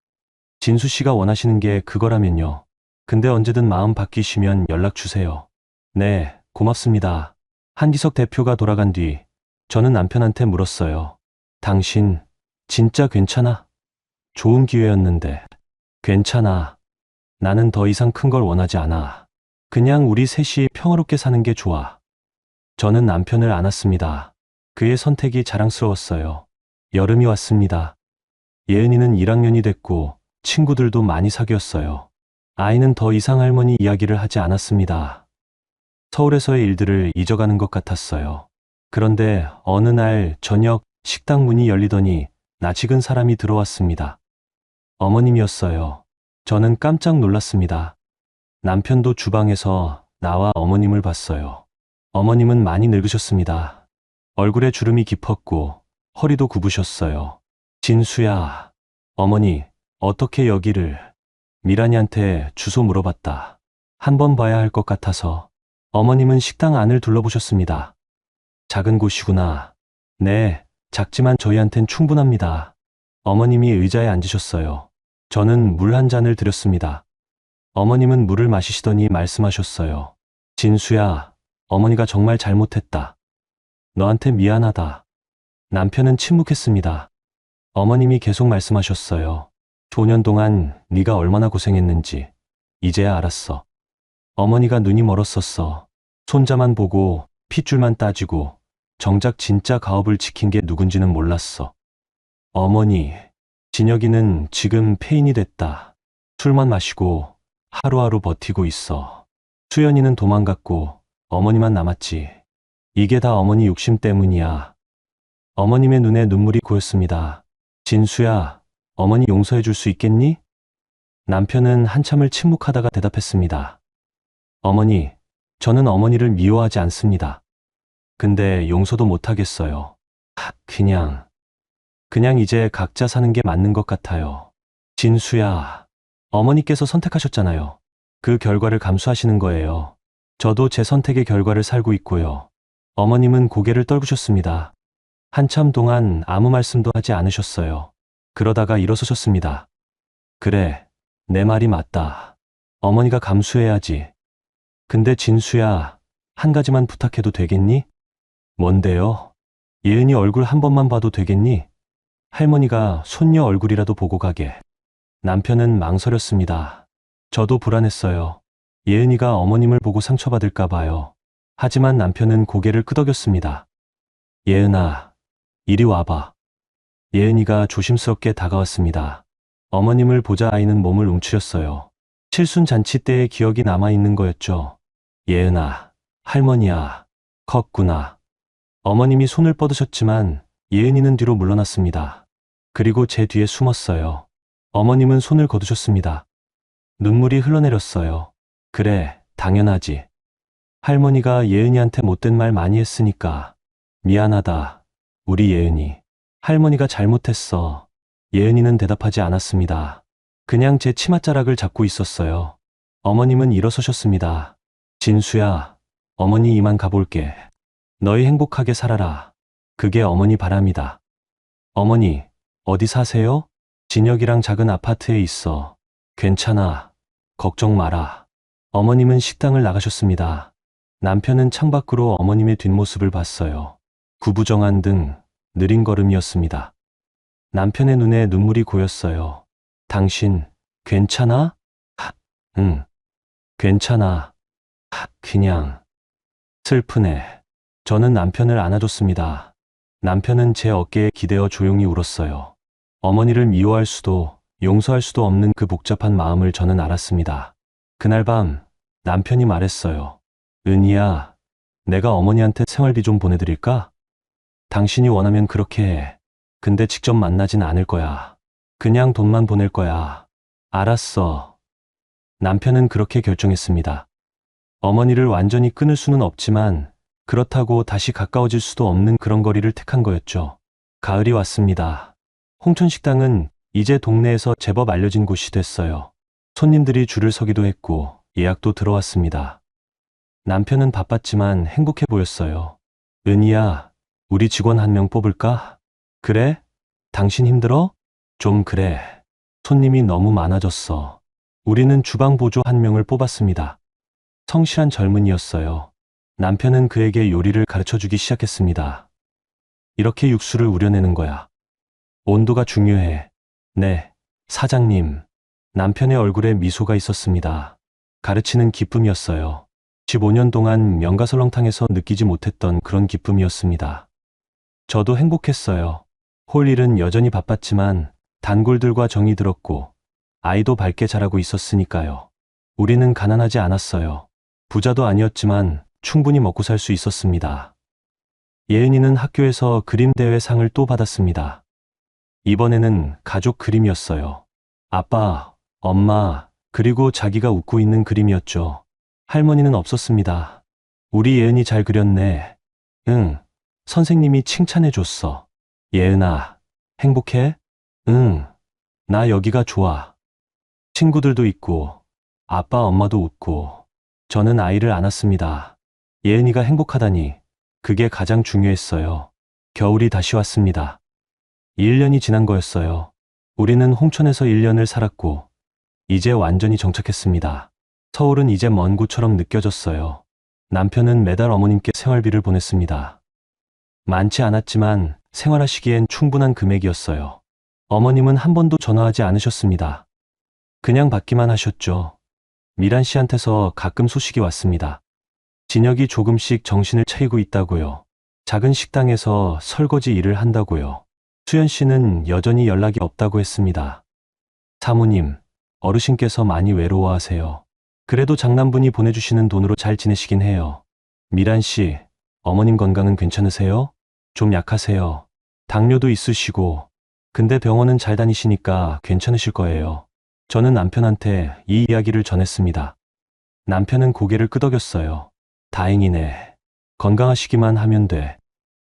진수 씨가 원하시는 게 그거라면요. 근데 언제든 마음 바뀌시면 연락 주세요. 네, 고맙습니다. 한기석 대표가 돌아간 뒤 저는 남편한테 물었어요. 당신 진짜 괜찮아? 좋은 기회였는데. 괜찮아. 나는 더 이상 큰 걸 원하지 않아. 그냥 우리 셋이 평화롭게 사는 게 좋아. 저는 남편을 안았습니다. 그의 선택이 자랑스러웠어요. 여름이 왔습니다. 예은이는 1학년이 됐고 친구들도 많이 사귀었어요. 아이는 더 이상 할머니 이야기를 하지 않았습니다. 서울에서의 일들을 잊어가는 것 같았어요. 그런데 어느 날 저녁 식당 문이 열리더니 낯익은 사람이 들어왔습니다. 어머님이었어요. 저는 깜짝 놀랐습니다. 남편도 주방에서 나와 어머님을 봤어요. 어머님은 많이 늙으셨습니다. 얼굴에 주름이 깊었고 허리도 굽으셨어요. 진수야, 어머니, 어떻게 여기를? 미란이한테 주소 물어봤다. 한번 봐야 할 것 같아서. 어머님은 식당 안을 둘러보셨습니다. 작은 곳이구나. 네, 작지만 저희한텐 충분합니다. 어머님이 의자에 앉으셨어요. 저는 물 한 잔을 드렸습니다. 어머님은 물을 마시시더니 말씀하셨어요. 진수야, 어머니가 정말 잘못했다. 너한테 미안하다. 남편은 침묵했습니다. 어머님이 계속 말씀하셨어요. 5년 동안 네가 얼마나 고생했는지 이제야 알았어. 어머니가 눈이 멀었었어. 손자만 보고 핏줄만 따지고 정작 진짜 가업을 지킨 게 누군지는 몰랐어. 어머니, 진혁이는 지금 폐인이 됐다. 술만 마시고 하루하루 버티고 있어. 수연이는 도망갔고 어머니만 남았지. 이게 다 어머니 욕심 때문이야. 어머님의 눈에 눈물이 고였습니다. 진수야, 어머니 용서해 줄 수 있겠니? 남편은 한참을 침묵하다가 대답했습니다. 어머니, 저는 어머니를 미워하지 않습니다. 근데 용서도 못하겠어요. 그냥 이제 각자 사는 게 맞는 것 같아요. 진수야, 어머니께서 선택하셨잖아요. 그 결과를 감수하시는 거예요. 저도 제 선택의 결과를 살고 있고요. 어머님은 고개를 떨구셨습니다. 한참 동안 아무 말씀도 하지 않으셨어요. 그러다가 일어서셨습니다. 그래, 내 말이 맞다. 어머니가 감수해야지. 근데 진수야, 한 가지만 부탁해도 되겠니? 뭔데요? 예은이 얼굴 한 번만 봐도 되겠니? 할머니가 손녀 얼굴이라도 보고 가게. 남편은 망설였습니다. 저도 불안했어요. 예은이가 어머님을 보고 상처받을까 봐요. 하지만 남편은 고개를 끄덕였습니다. 예은아, 이리 와봐. 예은이가 조심스럽게 다가왔습니다. 어머님을 보자 아이는 몸을 움츠렸어요. 칠순잔치 때의 기억이 남아있는 거였죠. 예은아, 할머니야, 컸구나. 어머님이 손을 뻗으셨지만 예은이는 뒤로 물러났습니다. 그리고 제 뒤에 숨었어요. 어머님은 손을 거두셨습니다. 눈물이 흘러내렸어요. 그래, 당연하지. 할머니가 예은이한테 못된 말 많이 했으니까. 미안하다. 우리 예은이. 할머니가 잘못했어. 예은이는 대답하지 않았습니다. 그냥 제 치맛자락을 잡고 있었어요. 어머님은 일어서셨습니다. 진수야, 어머니 이만 가볼게. 너희 행복하게 살아라. 그게 어머니 바람이다. 어머니, 어디 사세요? 진혁이랑 작은 아파트에 있어. 괜찮아. 걱정 마라. 어머님은 식당을 나가셨습니다. 남편은 창밖으로 어머님의 뒷모습을 봤어요. 구부정한 등 느린 걸음이었습니다. 남편의 눈에 눈물이 고였어요. 당신, 괜찮아? 응, 괜찮아. 그냥. 슬프네. 저는 남편을 안아줬습니다. 남편은 제 어깨에 기대어 조용히 울었어요. 어머니를 미워할 수도 용서할 수도 없는 그 복잡한 마음을 저는 알았습니다. 그날 밤 남편이 말했어요. 은희야, 내가 어머니한테 생활비 좀 보내드릴까? 당신이 원하면 그렇게 해. 근데 직접 만나진 않을 거야. 그냥 돈만 보낼 거야. 알았어. 남편은 그렇게 결정했습니다. 어머니를 완전히 끊을 수는 없지만 그렇다고 다시 가까워질 수도 없는 그런 거리를 택한 거였죠. 가을이 왔습니다. 홍천식당은 이제 동네에서 제법 알려진 곳이 됐어요. 손님들이 줄을 서기도 했고 예약도 들어왔습니다. 남편은 바빴지만 행복해 보였어요. 은희야, 우리 직원 한 명 뽑을까? 그래? 당신 힘들어? 좀 그래. 손님이 너무 많아졌어. 우리는 주방 보조 한 명을 뽑았습니다. 성실한 젊은이였어요. 남편은 그에게 요리를 가르쳐 주기 시작했습니다. 이렇게 육수를 우려내는 거야. 온도가 중요해. 네, 사장님. 남편의 얼굴에 미소가 있었습니다. 가르치는 기쁨이었어요. 15년 동안 명가설렁탕에서 느끼지 못했던 그런 기쁨이었습니다. 저도 행복했어요. 홀 일은 여전히 바빴지만 단골들과 정이 들었고 아이도 밝게 자라고 있었으니까요. 우리는 가난하지 않았어요. 부자도 아니었지만 충분히 먹고 살 수 있었습니다. 예은이는 학교에서 그림 대회 상을 또 받았습니다. 이번에는 가족 그림이었어요. 아빠, 엄마, 그리고 자기가 웃고 있는 그림이었죠. 할머니는 없었습니다. 우리 예은이 잘 그렸네. 응, 선생님이 칭찬해 줬어. 예은아, 행복해? 응, 나 여기가 좋아. 친구들도 있고, 아빠, 엄마도 웃고, 저는 아이를 안았습니다. 예은이가 행복하다니, 그게 가장 중요했어요. 겨울이 다시 왔습니다. 1년이 지난 거였어요. 우리는 홍천에서 1년을 살았고, 이제 완전히 정착했습니다. 서울은 이제 먼 곳처럼 느껴졌어요. 남편은 매달 어머님께 생활비를 보냈습니다. 많지 않았지만 생활하시기엔 충분한 금액이었어요. 어머님은 한 번도 전화하지 않으셨습니다. 그냥 받기만 하셨죠. 미란 씨한테서 가끔 소식이 왔습니다. 진혁이 조금씩 정신을 차리고 있다고요. 작은 식당에서 설거지 일을 한다고요. 수연 씨는 여전히 연락이 없다고 했습니다. 사모님, 어르신께서 많이 외로워하세요. 그래도 장남분이 보내주시는 돈으로 잘 지내시긴 해요. 미란 씨, 어머님 건강은 괜찮으세요? 좀 약하세요. 당뇨도 있으시고, 근데 병원은 잘 다니시니까 괜찮으실 거예요. 저는 남편한테 이 이야기를 전했습니다. 남편은 고개를 끄덕였어요. 다행이네. 건강하시기만 하면 돼.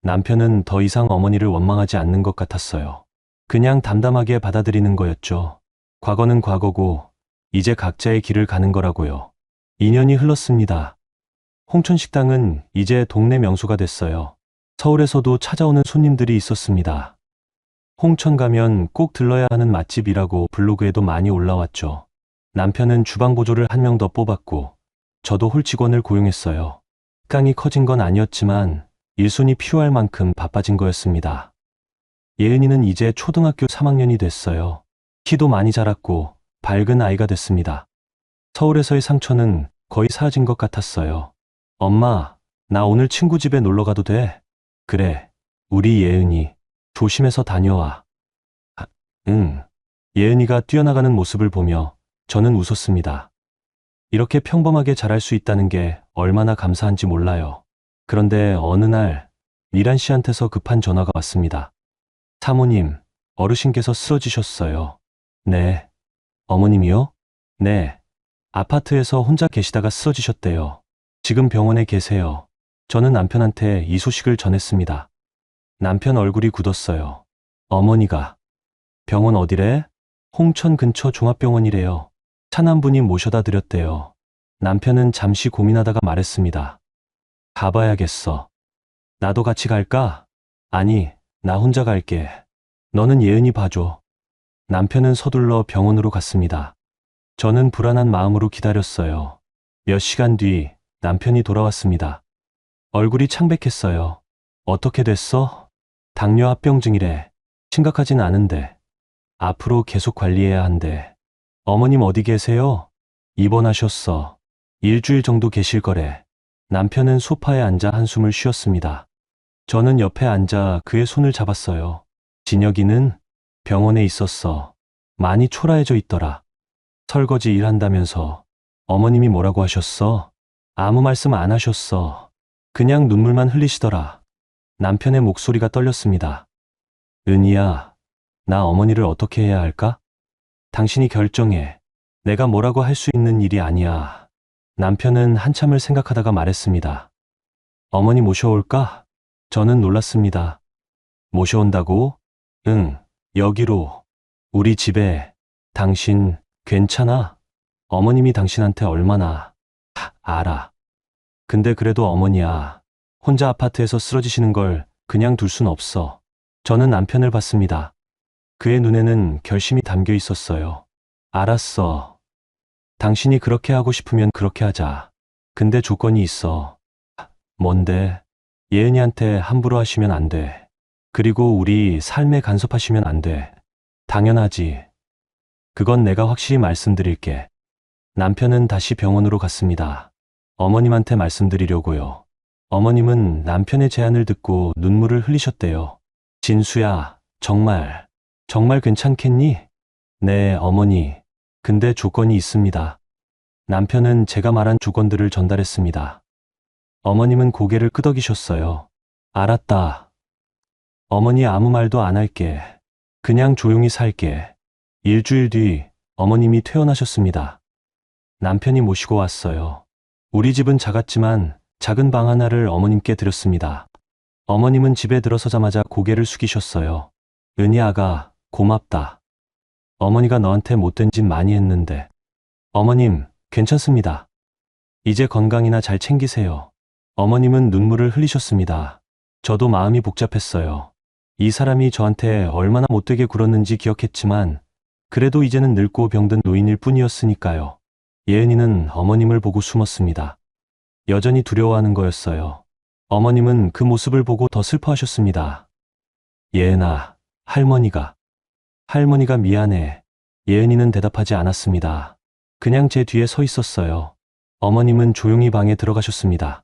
남편은 더 이상 어머니를 원망하지 않는 것 같았어요. 그냥 담담하게 받아들이는 거였죠. 과거는 과거고, 이제 각자의 길을 가는 거라고요. 2년이 흘렀습니다. 홍천식당은 이제 동네 명소가 됐어요. 서울에서도 찾아오는 손님들이 있었습니다. 홍천 가면 꼭 들러야 하는 맛집이라고 블로그에도 많이 올라왔죠. 남편은 주방 보조를 한 명 더 뽑았고, 저도 홀 직원을 고용했어요. 식당이 커진 건 아니었지만 일손이 필요할 만큼 바빠진 거였습니다. 예은이는 이제 초등학교 3학년이 됐어요. 키도 많이 자랐고 밝은 아이가 됐습니다. 서울에서의 상처는 거의 사라진 것 같았어요. 엄마, 나 오늘 친구 집에 놀러 가도 돼? 그래, 우리 예은이. 조심해서 다녀와. 응. 예은이가 뛰어나가는 모습을 보며 저는 웃었습니다. 이렇게 평범하게 자랄 수 있다는 게 얼마나 감사한지 몰라요. 그런데 어느 날 미란 씨한테서 급한 전화가 왔습니다. 사모님, 어르신께서 쓰러지셨어요. 네. 어머님이요? 네. 아파트에서 혼자 계시다가 쓰러지셨대요. 지금 병원에 계세요. 저는 남편한테 이 소식을 전했습니다. 남편 얼굴이 굳었어요. 어머니가 병원 어디래? 홍천 근처 종합병원이래요. 차남 분이 모셔다 드렸대요. 남편은 잠시 고민하다가 말했습니다. 가봐야겠어. 나도 같이 갈까? 아니, 나 혼자 갈게. 너는 예은이 봐줘. 남편은 서둘러 병원으로 갔습니다. 저는 불안한 마음으로 기다렸어요. 몇 시간 뒤 남편이 돌아왔습니다. 얼굴이 창백했어요. 어떻게 됐어? 당뇨 합병증이래. 심각하진 않은데. 앞으로 계속 관리해야 한대. 어머님 어디 계세요? 입원하셨어. 일주일 정도 계실 거래. 남편은 소파에 앉아 한숨을 쉬었습니다. 저는 옆에 앉아 그의 손을 잡았어요. 진혁이는 병원에 있었어. 많이 초라해져 있더라. 설거지 일한다면서. 어머님이 뭐라고 하셨어? 아무 말씀 안 하셨어. 그냥 눈물만 흘리시더라. 남편의 목소리가 떨렸습니다. 은희야, 나 어머니를 어떻게 해야 할까? 당신이 결정해. 내가 뭐라고 할 수 있는 일이 아니야. 남편은 한참을 생각하다가 말했습니다. 어머니 모셔올까? 저는 놀랐습니다. 모셔온다고? 응, 여기로. 우리 집에. 당신 괜찮아? 어머님이 당신한테 얼마나. 알아. 근데 그래도 어머니야. 혼자 아파트에서 쓰러지시는 걸 그냥 둘 순 없어. 저는 남편을 봤습니다. 그의 눈에는 결심이 담겨 있었어요. 알았어. 당신이 그렇게 하고 싶으면 그렇게 하자. 근데 조건이 있어. 뭔데? 예은이한테 함부로 하시면 안 돼. 그리고 우리 삶에 간섭하시면 안 돼. 당연하지. 그건 내가 확실히 말씀드릴게. 남편은 다시 병원으로 갔습니다. 어머님한테 말씀드리려고요. 어머님은 남편의 제안을 듣고 눈물을 흘리셨대요. 진수야, 정말 괜찮겠니? 네, 어머니. 근데 조건이 있습니다. 남편은 제가 말한 조건들을 전달했습니다. 어머님은 고개를 끄덕이셨어요. 알았다. 어머니 아무 말도 안 할게. 그냥 조용히 살게. 일주일 뒤 어머님이 퇴원하셨습니다. 남편이 모시고 왔어요. 우리 집은 작았지만 작은 방 하나를 어머님께 드렸습니다. 어머님은 집에 들어서자마자 고개를 숙이셨어요. 은희 아가, 고맙다. 어머니가 너한테 못된 짓 많이 했는데. 어머님, 괜찮습니다. 이제 건강이나 잘 챙기세요. 어머님은 눈물을 흘리셨습니다. 저도 마음이 복잡했어요. 이 사람이 저한테 얼마나 못되게 굴었는지 기억했지만 그래도 이제는 늙고 병든 노인일 뿐이었으니까요. 예은이는 어머님을 보고 숨었습니다. 여전히 두려워하는 거였어요. 어머님은 그 모습을 보고 더 슬퍼하셨습니다. 예은아, 할머니가 미안해. 예은이는 대답하지 않았습니다. 그냥 제 뒤에 서 있었어요. 어머님은 조용히 방에 들어가셨습니다.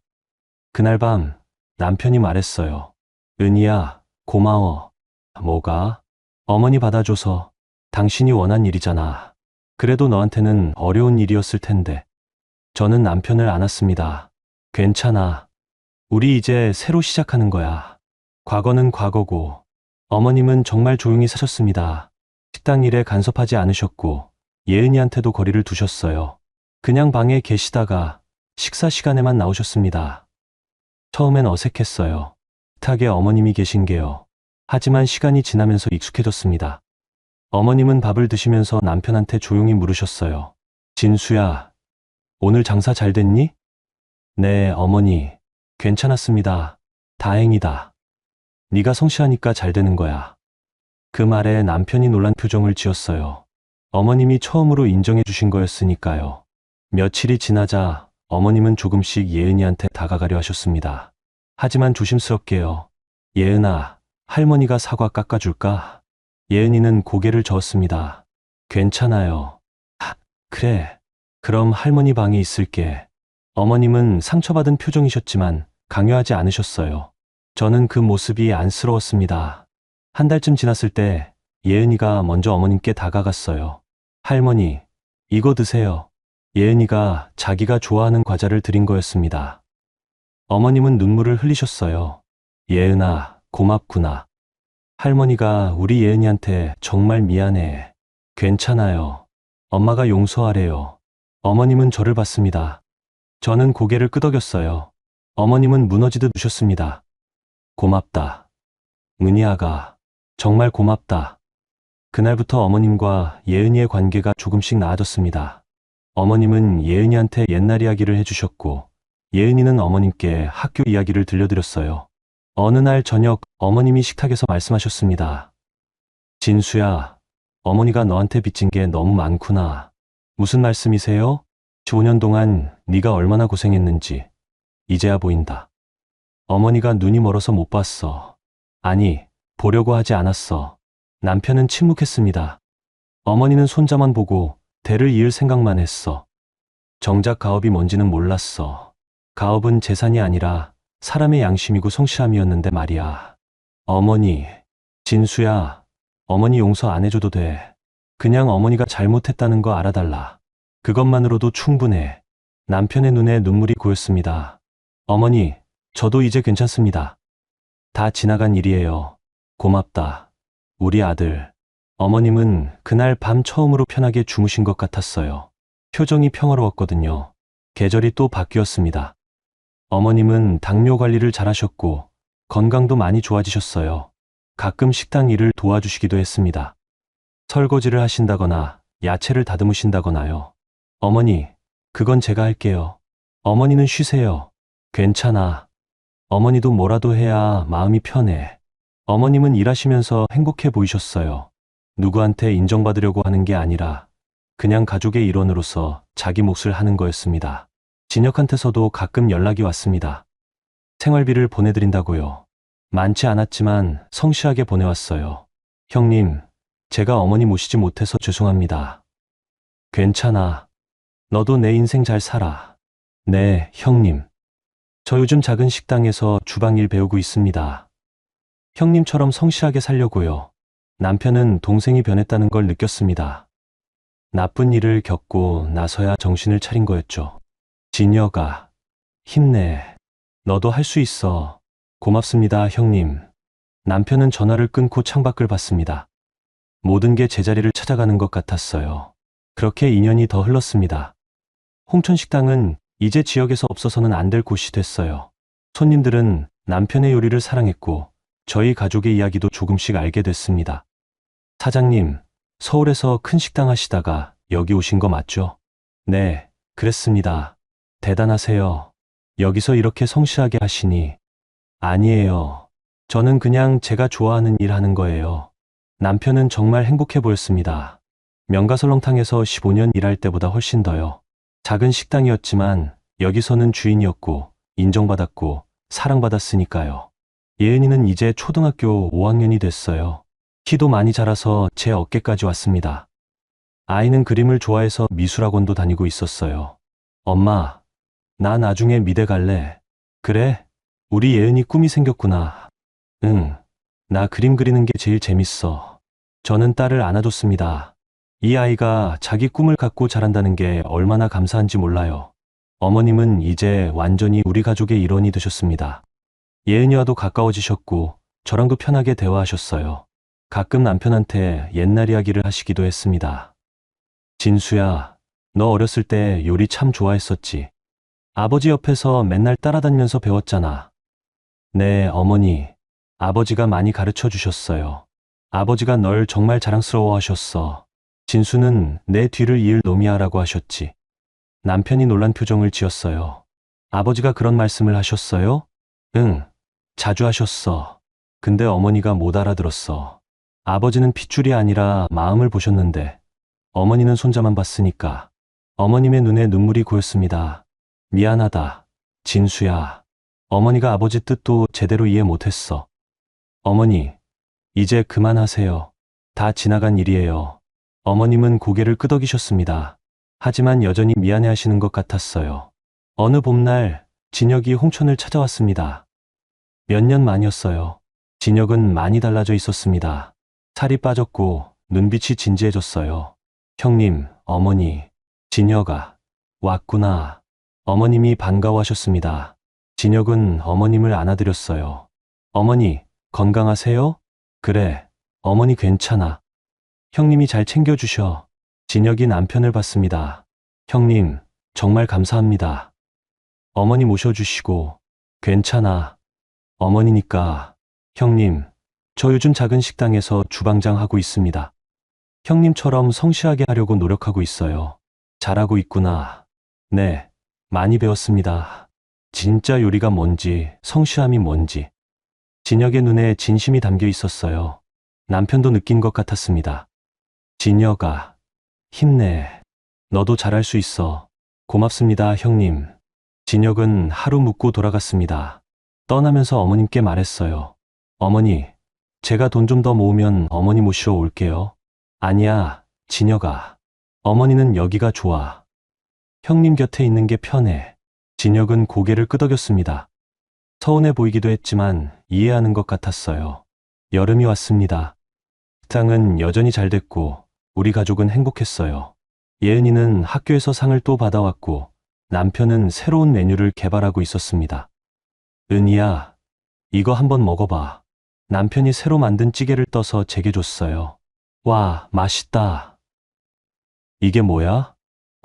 그날 밤 남편이 말했어요. 은희야, 고마워. 뭐가? 어머니 받아줘서. 당신이 원한 일이잖아. 그래도 너한테는 어려운 일이었을 텐데. 저는 남편을 안았습니다. 괜찮아. 우리 이제 새로 시작하는 거야. 과거는 과거고. 어머님은 정말 조용히 사셨습니다. 식당 일에 간섭하지 않으셨고 예은이한테도 거리를 두셨어요. 그냥 방에 계시다가 식사 시간에만 나오셨습니다. 처음엔 어색했어요. 식탁에 어머님이 계신 게요. 하지만 시간이 지나면서 익숙해졌습니다. 어머님은 밥을 드시면서 남편한테 조용히 물으셨어요. 진수야, 오늘 장사 잘 됐니? 네, 어머니. 괜찮았습니다. 다행이다. 네가 성실하니까 잘 되는 거야. 그 말에 남편이 놀란 표정을 지었어요. 어머님이 처음으로 인정해 주신 거였으니까요. 며칠이 지나자 어머님은 조금씩 예은이한테 다가가려 하셨습니다. 하지만 조심스럽게요. 예은아, 할머니가 사과 깎아줄까? 예은이는 고개를 저었습니다. 괜찮아요. 그래. 그럼 할머니 방에 있을게. 어머님은 상처받은 표정이셨지만 강요하지 않으셨어요. 저는 그 모습이 안쓰러웠습니다. 한 달쯤 지났을 때 예은이가 먼저 어머님께 다가갔어요. 할머니, 이거 드세요. 예은이가 자기가 좋아하는 과자를 드린 거였습니다. 어머님은 눈물을 흘리셨어요. 예은아, 고맙구나. 할머니가 우리 예은이한테 정말 미안해. 괜찮아요. 엄마가 용서하래요. 어머님은 저를 봤습니다. 저는 고개를 끄덕였어요. 어머님은 무너지듯 우셨습니다. 고맙다. 은희아가, 정말 고맙다. 그날부터 어머님과 예은이의 관계가 조금씩 나아졌습니다. 어머님은 예은이한테 옛날 이야기를 해주셨고, 예은이는 어머님께 학교 이야기를 들려드렸어요. 어느 날 저녁 어머님이 식탁에서 말씀하셨습니다. 진수야, 어머니가 너한테 빚진 게 너무 많구나. 무슨 말씀이세요? 15년 동안 네가 얼마나 고생했는지 이제야 보인다. 어머니가 눈이 멀어서 못 봤어. 아니, 보려고 하지 않았어. 남편은 침묵했습니다. 어머니는 손자만 보고 대를 이을 생각만 했어. 정작 가업이 뭔지는 몰랐어. 가업은 재산이 아니라 사람의 양심이고 성실함이었는데 말이야. 어머니, 진수야, 어머니 용서 안 해줘도 돼. 그냥 어머니가 잘못했다는 거 알아달라. 그것만으로도 충분해. 남편의 눈에 눈물이 고였습니다. 어머니, 저도 이제 괜찮습니다. 다 지나간 일이에요. 고맙다. 우리 아들. 어머님은 그날 밤 처음으로 편하게 주무신 것 같았어요. 표정이 평화로웠거든요. 계절이 또 바뀌었습니다. 어머님은 당뇨 관리를 잘하셨고 건강도 많이 좋아지셨어요. 가끔 식당 일을 도와주시기도 했습니다. 설거지를 하신다거나 야채를 다듬으신다거나요. 어머니, 그건 제가 할게요. 어머니는 쉬세요. 괜찮아. 어머니도 뭐라도 해야 마음이 편해. 어머님은 일하시면서 행복해 보이셨어요. 누구한테 인정받으려고 하는 게 아니라 그냥 가족의 일원으로서 자기 몫을 하는 거였습니다. 진혁한테서도 가끔 연락이 왔습니다. 생활비를 보내드린다고요. 많지 않았지만 성실하게 보내왔어요. 형님, 제가 어머니 모시지 못해서 죄송합니다. 괜찮아. 너도 내 인생 잘 살아. 네, 형님. 저 요즘 작은 식당에서 주방일 배우고 있습니다. 형님처럼 성실하게 살려고요. 남편은 동생이 변했다는 걸 느꼈습니다. 나쁜 일을 겪고 나서야 정신을 차린 거였죠. 진혁아, 힘내. 너도 할 수 있어. 고맙습니다, 형님. 남편은 전화를 끊고 창밖을 봤습니다. 모든 게 제자리를 찾아가는 것 같았어요. 그렇게 2년이 더 흘렀습니다. 홍천식당은 이제 지역에서 없어서는 안 될 곳이 됐어요. 손님들은 남편의 요리를 사랑했고 저희 가족의 이야기도 조금씩 알게 됐습니다. 사장님, 서울에서 큰 식당 하시다가 여기 오신 거 맞죠? 네, 그랬습니다. 대단하세요. 여기서 이렇게 성실하게 하시니. 아니에요. 저는 그냥 제가 좋아하는 일 하는 거예요. 남편은 정말 행복해 보였습니다. 명가설렁탕에서 15년 일할 때보다 훨씬 더요. 작은 식당이었지만 여기서는 주인이었고 인정받았고 사랑받았으니까요. 예은이는 이제 초등학교 5학년이 됐어요. 키도 많이 자라서 제 어깨까지 왔습니다. 아이는 그림을 좋아해서 미술학원도 다니고 있었어요. 엄마, 나 나중에 미대 갈래. 그래? 우리 예은이 꿈이 생겼구나. 응, 나 그림 그리는 게 제일 재밌어. 저는 딸을 안아줬습니다. 이 아이가 자기 꿈을 갖고 자란다는 게 얼마나 감사한지 몰라요. 어머님은 이제 완전히 우리 가족의 일원이 되셨습니다. 예은이와도 가까워지셨고 저랑도 편하게 대화하셨어요. 가끔 남편한테 옛날 이야기를 하시기도 했습니다. 진수야, 너 어렸을 때 요리 참 좋아했었지. 아버지 옆에서 맨날 따라다니면서 배웠잖아. 네, 어머니. 아버지가 많이 가르쳐 주셨어요. 아버지가 널 정말 자랑스러워 하셨어. 진수는 내 뒤를 이을 놈이야라고 하셨지. 남편이 놀란 표정을 지었어요. 아버지가 그런 말씀을 하셨어요? 응, 자주 하셨어. 근데 어머니가 못 알아들었어. 아버지는 핏줄이 아니라 마음을 보셨는데 어머니는 손자만 봤으니까. 어머님의 눈에 눈물이 고였습니다. 미안하다, 진수야. 어머니가 아버지 뜻도 제대로 이해 못했어. 어머니, 이제 그만하세요. 다 지나간 일이에요. 어머님은 고개를 끄덕이셨습니다. 하지만 여전히 미안해 하시는 것 같았어요. 어느 봄날 진혁이 홍천을 찾아왔습니다. 몇 년 만이었어요. 진혁은 많이 달라져 있었습니다. 살이 빠졌고 눈빛이 진지해졌어요. 형님, 어머니, 진혁아, 왔구나. 어머님이 반가워하셨습니다. 진혁은 어머님을 안아드렸어요. 어머니, 건강하세요? 그래, 어머니 괜찮아. 형님이 잘 챙겨주셔. 진혁이 남편을 봤습니다. 형님, 정말 감사합니다. 어머니 모셔주시고. 괜찮아. 어머니니까. 형님, 저 요즘 작은 식당에서 주방장 하고 있습니다. 형님처럼 성실하게 하려고 노력하고 있어요. 잘하고 있구나. 네, 많이 배웠습니다. 진짜 요리가 뭔지, 성실함이 뭔지. 진혁의 눈에 진심이 담겨 있었어요. 남편도 느낀 것 같았습니다. 진혁아, 힘내. 너도 잘할 수 있어. 고맙습니다, 형님. 진혁은 하루 묵고 돌아갔습니다. 떠나면서 어머님께 말했어요. 어머니, 제가 돈 좀 더 모으면 어머니 모시러 올게요. 아니야, 진혁아. 어머니는 여기가 좋아. 형님 곁에 있는 게 편해. 진혁은 고개를 끄덕였습니다. 서운해 보이기도 했지만 이해하는 것 같았어요. 여름이 왔습니다. 식당은 여전히 잘 됐고 우리 가족은 행복했어요. 예은이는 학교에서 상을 또 받아왔고 남편은 새로운 메뉴를 개발하고 있었습니다. 은희야, 이거 한번 먹어봐. 남편이 새로 만든 찌개를 떠서 제게 줬어요. 와, 맛있다. 이게 뭐야?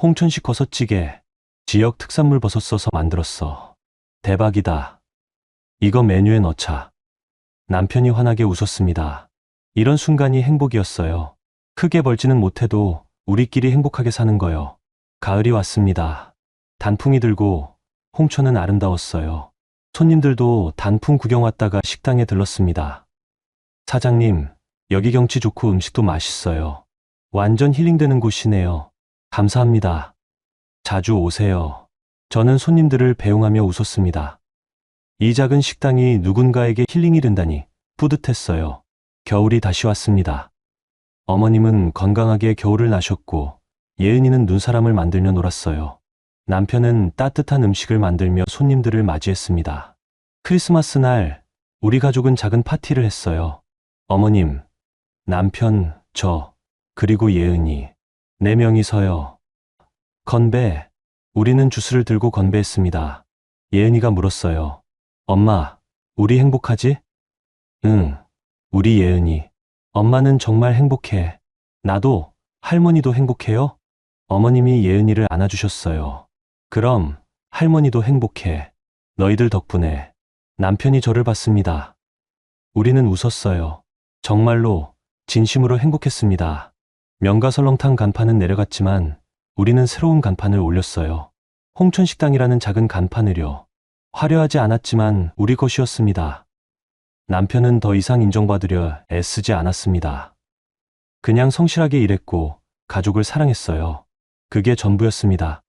홍천식 버섯찌개. 지역 특산물 버섯 써서 만들었어. 대박이다. 이거 메뉴에 넣자. 남편이 환하게 웃었습니다. 이런 순간이 행복이었어요. 크게 벌지는 못해도 우리끼리 행복하게 사는 거요. 가을이 왔습니다. 단풍이 들고 홍천은 아름다웠어요. 손님들도 단풍 구경 왔다가 식당에 들렀습니다. 사장님, 여기 경치 좋고 음식도 맛있어요. 완전 힐링되는 곳이네요. 감사합니다. 자주 오세요. 저는 손님들을 배웅하며 웃었습니다. 이 작은 식당이 누군가에게 힐링이 된다니 뿌듯했어요. 겨울이 다시 왔습니다. 어머님은 건강하게 겨울을 나셨고 예은이는 눈사람을 만들며 놀았어요. 남편은 따뜻한 음식을 만들며 손님들을 맞이했습니다. 크리스마스 날 우리 가족은 작은 파티를 했어요. 어머님, 남편, 저, 그리고 예은이. 4명이서요. 건배. 우리는 주스를 들고 건배했습니다. 예은이가 물었어요. 엄마, 우리 행복하지? 응, 우리 예은이. 엄마는 정말 행복해. 나도, 할머니도 행복해요? 어머님이 예은이를 안아주셨어요. 그럼, 할머니도 행복해. 너희들 덕분에. 남편이 저를 봤습니다. 우리는 웃었어요. 정말로, 진심으로 행복했습니다. 명가설렁탕 간판은 내려갔지만, 우리는 새로운 간판을 올렸어요. 홍천식당이라는 작은 간판을요. 화려하지 않았지만 우리 것이었습니다. 남편은 더 이상 인정받으려 애쓰지 않았습니다. 그냥 성실하게 일했고 가족을 사랑했어요. 그게 전부였습니다.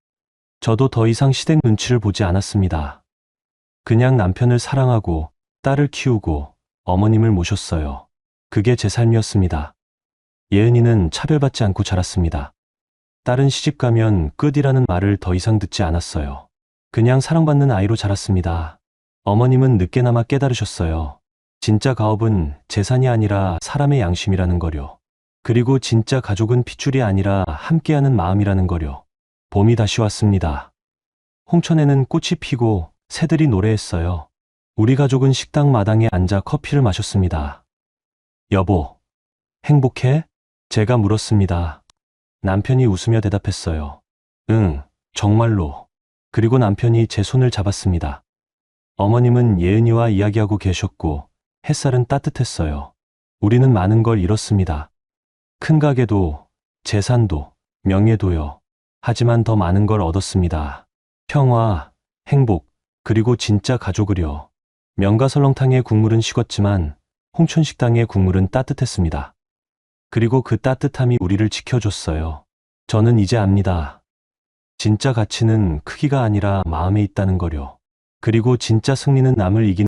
저도 더 이상 시댁 눈치를 보지 않았습니다. 그냥 남편을 사랑하고 딸을 키우고 어머님을 모셨어요. 그게 제 삶이었습니다. 예은이는 차별받지 않고 자랐습니다. 딸은 시집가면 끝이라는 말을 더 이상 듣지 않았어요. 그냥 사랑받는 아이로 자랐습니다. 어머님은 늦게나마 깨달으셨어요. 진짜 가업은 재산이 아니라 사람의 양심이라는 거려. 그리고 진짜 가족은 핏줄이 아니라 함께하는 마음이라는 거려. 봄이 다시 왔습니다. 홍천에는 꽃이 피고 새들이 노래했어요. 우리 가족은 식당 마당에 앉아 커피를 마셨습니다. 여보, 행복해? 제가 물었습니다. 남편이 웃으며 대답했어요. 응, 정말로. 그리고 남편이 제 손을 잡았습니다. 어머님은 예은이와 이야기하고 계셨고 햇살은 따뜻했어요. 우리는 많은 걸 잃었습니다. 큰 가게도, 재산도, 명예도요. 하지만 더 많은 걸 얻었습니다. 평화, 행복, 그리고 진짜 가족을요. 명가설렁탕의 국물은 식었지만 홍천식당의 국물은 따뜻했습니다. 그리고 그 따뜻함이 우리를 지켜줬어요. 저는 이제 압니다. 진짜 가치는 크기가 아니라 마음에 있다는 거요. 그리고 진짜 승리는 남을 이기는